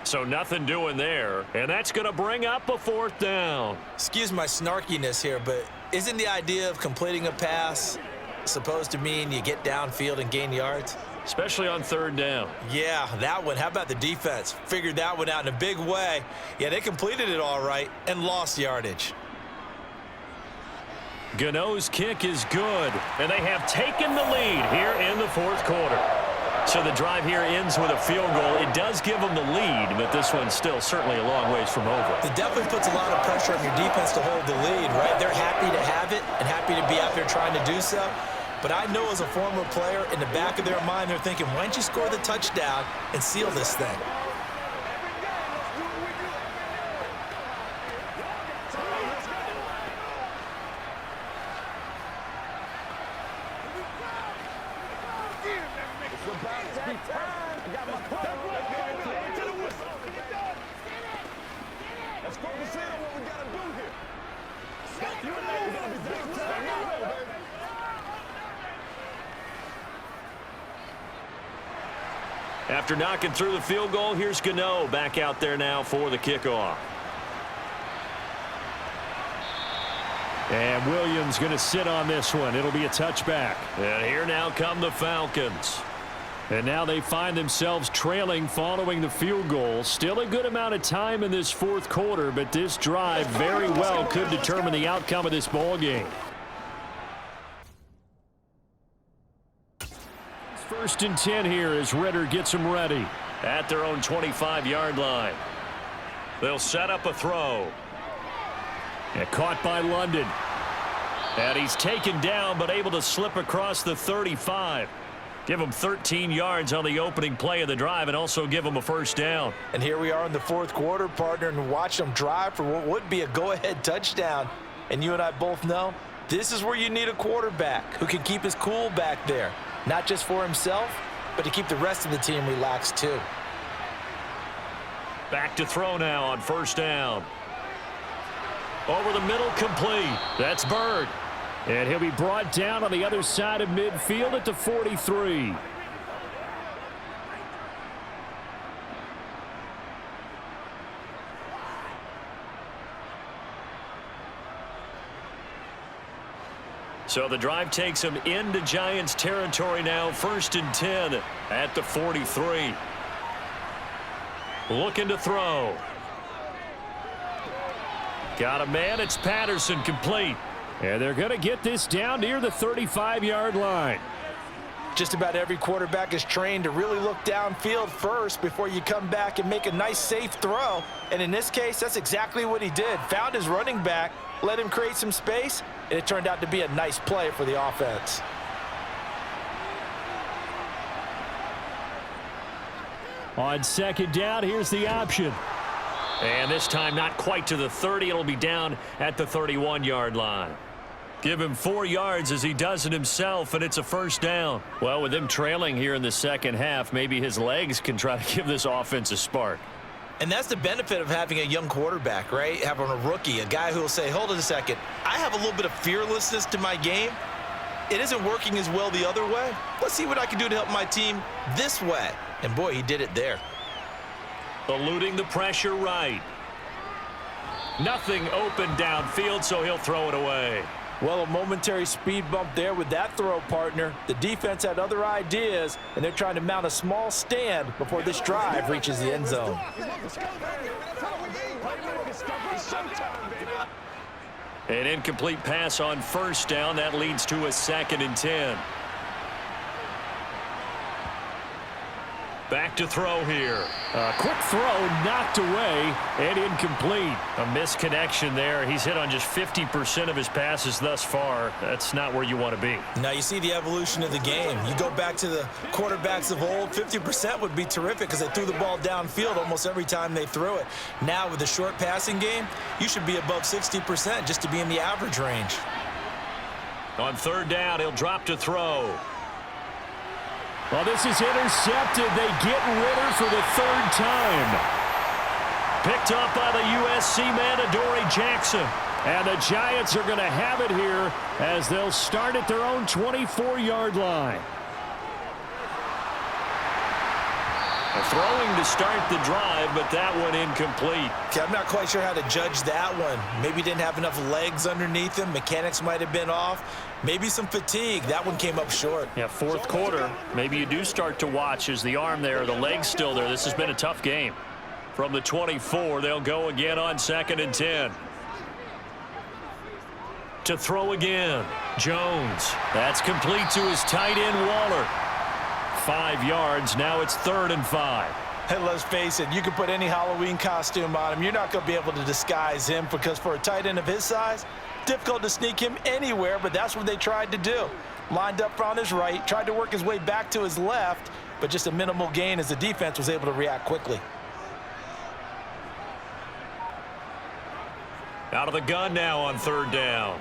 Speaker 1: So nothing doing there, and that's going to bring up a 4th down.
Speaker 3: Excuse my snarkiness here, but isn't the idea of completing a pass supposed to mean you get downfield and gain yards?
Speaker 1: Especially on 3rd down.
Speaker 3: Yeah, that one. How about the defense? Figured that one out in a big way. Yeah, they completed it all right and lost yardage.
Speaker 1: Gano's kick is good, and they have taken the lead here in the 4th quarter. So the drive here ends with a field goal. It does give them the lead, but this one's still certainly a long ways from over.
Speaker 3: It definitely puts a lot of pressure on your defense to hold the lead, right? They're happy to have it and happy to be out there trying to do so. But I know as a former player, in the back of their mind, they're thinking, why don't you score the touchdown and seal this thing?
Speaker 4: Let's focus in on what we got to do here.
Speaker 1: After knocking through the field goal, here's Gano back out there now for the kickoff.
Speaker 6: And Williams going to sit on this one. It'll be a touchback.
Speaker 1: And here now come the Falcons.
Speaker 6: And now they find themselves trailing following the field goal. Still a good amount of time in this fourth quarter, but this drive very well could determine the outcome of this ball game. First and 10 here as Ritter gets them ready.
Speaker 1: At their own 25-yard line. They'll set up a throw.
Speaker 6: And caught by London.
Speaker 1: And he's taken down but able to slip across the 35. Give him 13 yards on the opening play of the drive and also give him a first down.
Speaker 3: And here we are in the fourth quarter, partner, and watch them drive for what would be a go-ahead touchdown. And you and I both know this is where you need a quarterback who can keep his cool back there. Not just for himself, but to keep the rest of the team relaxed too.
Speaker 1: Back to throw now on first down. Over the middle, complete. That's Bird.
Speaker 6: And he'll be brought down on the other side of midfield at the 43.
Speaker 1: So the drive takes him into Giants territory now. First and 10 at the 43. Looking to throw. Got a man. It's Patterson, complete.
Speaker 6: And they're going to get this down near the 35-yard line.
Speaker 3: Just about every quarterback is trained to really look downfield first before you come back and make a nice, safe throw. And in this case, that's exactly what he did. Found his running back, let him create some space, and it turned out to be a nice play for the offense.
Speaker 6: On second down, here's the option.
Speaker 1: And this time not quite to the 30. It'll be down at the 31-yard line. Give him 4 yards as he does it himself, and it's a first down.
Speaker 6: Well, with him trailing here in the second half, maybe his legs can try to give this offense a spark.
Speaker 3: And that's the benefit of having a young quarterback, right? Having a rookie, a guy who will say, hold it a second, I have a little bit of fearlessness to my game. It isn't working as well the other way. Let's see what I can do to help my team this way. And boy, he did it there.
Speaker 1: Eluding the pressure right. Nothing open downfield, so he'll throw it away.
Speaker 3: Well, a momentary speed bump there with that throw, partner. The defense had other ideas, and they're trying to mount a small stand before this drive reaches the end zone.
Speaker 1: An incomplete pass on first down. That leads to a 2nd and 10. Back to throw here.
Speaker 6: A quick throw knocked away and incomplete.
Speaker 1: A misconnection there. He's hit on just 50% of his passes thus far. That's not where you want to be.
Speaker 3: Now you see the evolution of the game. You go back to the quarterbacks of old, 50% would be terrific because they threw the ball downfield almost every time they threw it. Now with the short passing game, you should be above 60% just to be in the average range.
Speaker 1: On third down, he'll drop to throw.
Speaker 6: Well, this is intercepted. They get Ritter for the 3rd time.
Speaker 1: Picked up by the USC man, Adoree Jackson.
Speaker 6: And the Giants are going to have it here as they'll start at their own 24-yard line.
Speaker 1: Throwing to start the drive, but that one incomplete.
Speaker 3: Okay, I'm not quite sure how to judge that one. Maybe didn't have enough legs underneath him. Mechanics might have been off. Maybe some fatigue. That one came up short.
Speaker 1: Yeah, fourth quarter. Maybe you do start to watch as the arm there, the leg's still there. This has been a tough game. From the 24, they'll go again on 2nd and 10. To throw again, Jones. That's complete to his tight end, Waller. 5 yards. Now it's 3rd and 5.
Speaker 3: And let's face it, you can put any Halloween costume on him. You're not going to be able to disguise him because for a tight end of his size, difficult to sneak him anywhere, but that's what they tried to do. Lined up on his right, tried to work his way back to his left, but just a minimal gain as the defense was able to react quickly.
Speaker 1: Out of the gun now on 3rd down.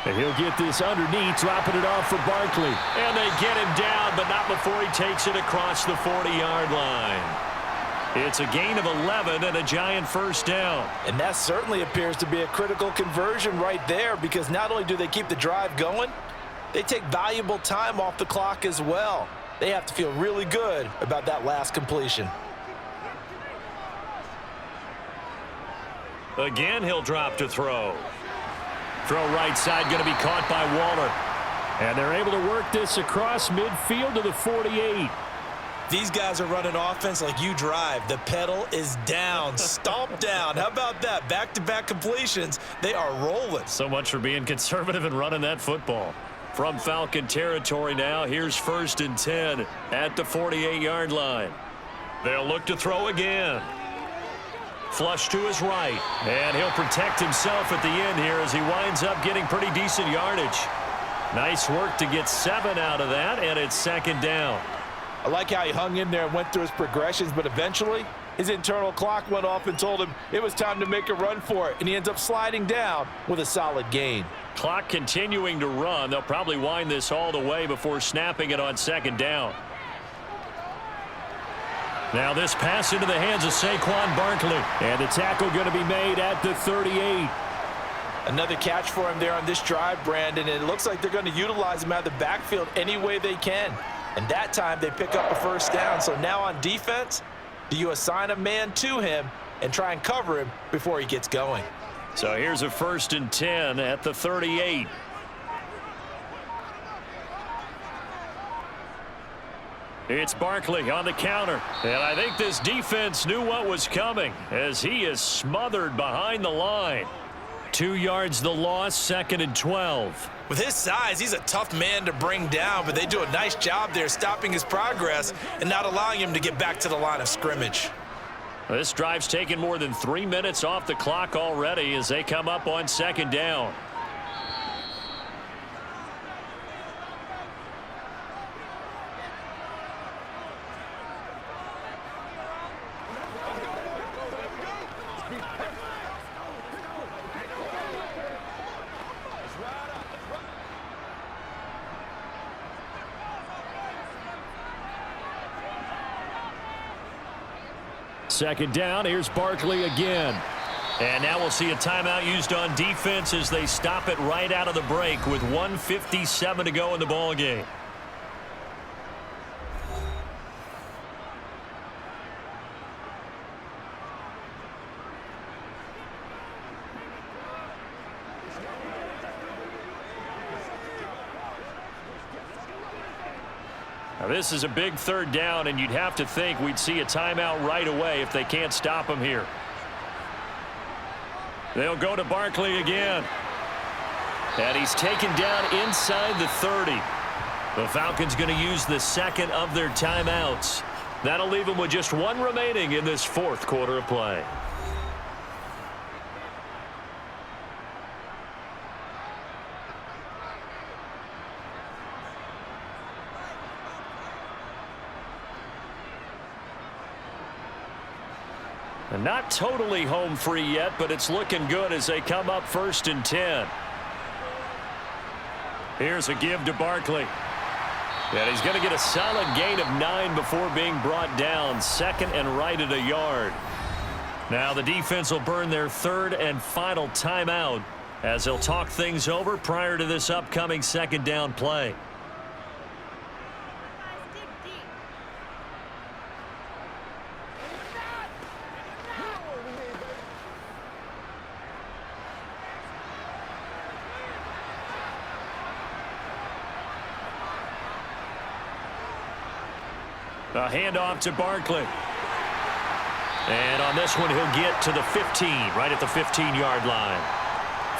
Speaker 6: And he'll get this underneath, dropping it off for Barkley.
Speaker 1: And they get him down, but not before he takes it across the 40-yard line. It's a gain of 11 and a Giant first down.
Speaker 3: And that certainly appears to be a critical conversion right there because not only do they keep the drive going, they take valuable time off the clock as well. They have to feel really good about that last completion.
Speaker 1: Again, he'll drop to throw. Throw right side, going to be caught by Waller. And they're able to work this across midfield to the 48.
Speaker 2: These guys are running offense like you drive. The pedal is down, stomp down. How about that? Back-to-back completions. They are rolling.
Speaker 1: So much for being conservative and running that football. From Falcon territory now, here's 1st and 10 at the 48-yard line. They'll look to throw again. Flush to his right. And he'll protect himself at the end here as he winds up getting pretty decent yardage. Nice work to get 7 out of that, and it's 2nd down.
Speaker 7: I like how he hung in there and went through his progressions, but eventually his internal clock went off and told him it was time to make a run for it, and he ends up sliding down with a solid gain.
Speaker 1: Clock continuing to run. They'll probably wind this all the way before snapping it on 2nd down. Now this pass into the hands of Saquon Barkley, and the tackle going to be made at the 38.
Speaker 7: Another catch for him there on this drive, Brandon, and it looks like they're going to utilize him out of the backfield any way they can. And that time they pick up a 1st down. So now on defense, do you assign a man to him and try and cover him before he gets going?
Speaker 1: So here's a 1st and 10 at the 38. It's Barkley on the counter. And I think this defense knew what was coming as he is smothered behind the line. 2 yards the loss, 2nd and 12.
Speaker 2: With his size, he's a tough man to bring down, but they do a nice job there stopping his progress and not allowing him to get back to the line of scrimmage.
Speaker 1: This drive's taken more than 3 minutes off the clock already as they come up on 2nd down. Second down, here's Barkley again. And now we'll see a timeout used on defense as they stop it right out of the break with 1:57 to go in the ball game. Now this is a big 3rd down, and you'd have to think we'd see a timeout right away if they can't stop him here. They'll go to Barkley again. And he's taken down inside the 30. The Falcons going to use the 2nd of their timeouts. That'll leave them with just 1 remaining in this 4th quarter of play. And not totally home free yet, but it's looking good as they come up 1st and 10. Here's a give to Barkley. And he's going to get a solid gain of 9 before being brought down. 2nd and right at a yard. Now the defense will burn their 3rd and final timeout as they'll talk things over prior to this upcoming 2nd down play. A handoff to Barkley. And on this one, he'll get to the 15, right at the 15-yard line.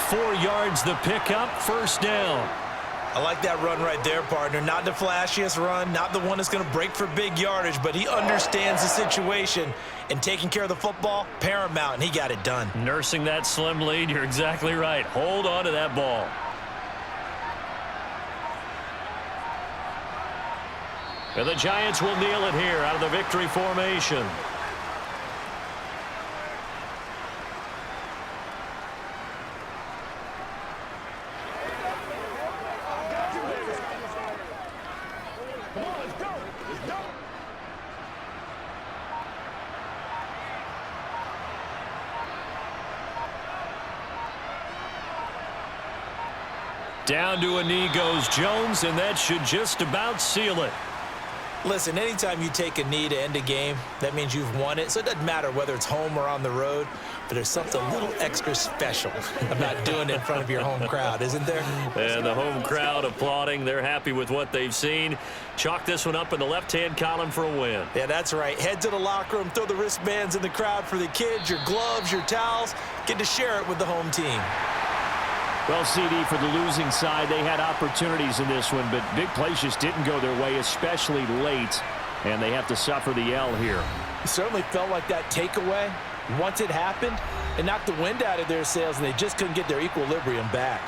Speaker 1: 4 yards the pickup, 1st down.
Speaker 2: I like that run right there, partner. Not the flashiest run, not the one that's going to break for big yardage, but he understands the situation, and taking care of the football, paramount, and he got it done.
Speaker 1: Nursing that slim lead, you're exactly right. Hold on to that ball. And the Giants will kneel it here out of the victory formation. Down to a knee goes Jones, and that should just about seal it.
Speaker 3: Listen, anytime you take a knee to end a game, that means you've won it. So it doesn't matter whether it's home or on the road, but there's something a little extra special about doing it in front of your home crowd, isn't there?
Speaker 1: And the home crowd applauding. They're happy with what they've seen. Chalk this one up in the left-hand column for a win.
Speaker 3: Yeah, that's right. Head to the locker room, throw the wristbands in the crowd for the kids, your gloves, your towels. Get to share it with the home team.
Speaker 6: Well, CD, for the losing side, they had opportunities in this one, but big plays just didn't go their way, especially late, and they have to suffer the L here.
Speaker 7: It certainly felt like that takeaway, once it happened, it knocked the wind out of their sails, and they just couldn't get their equilibrium back.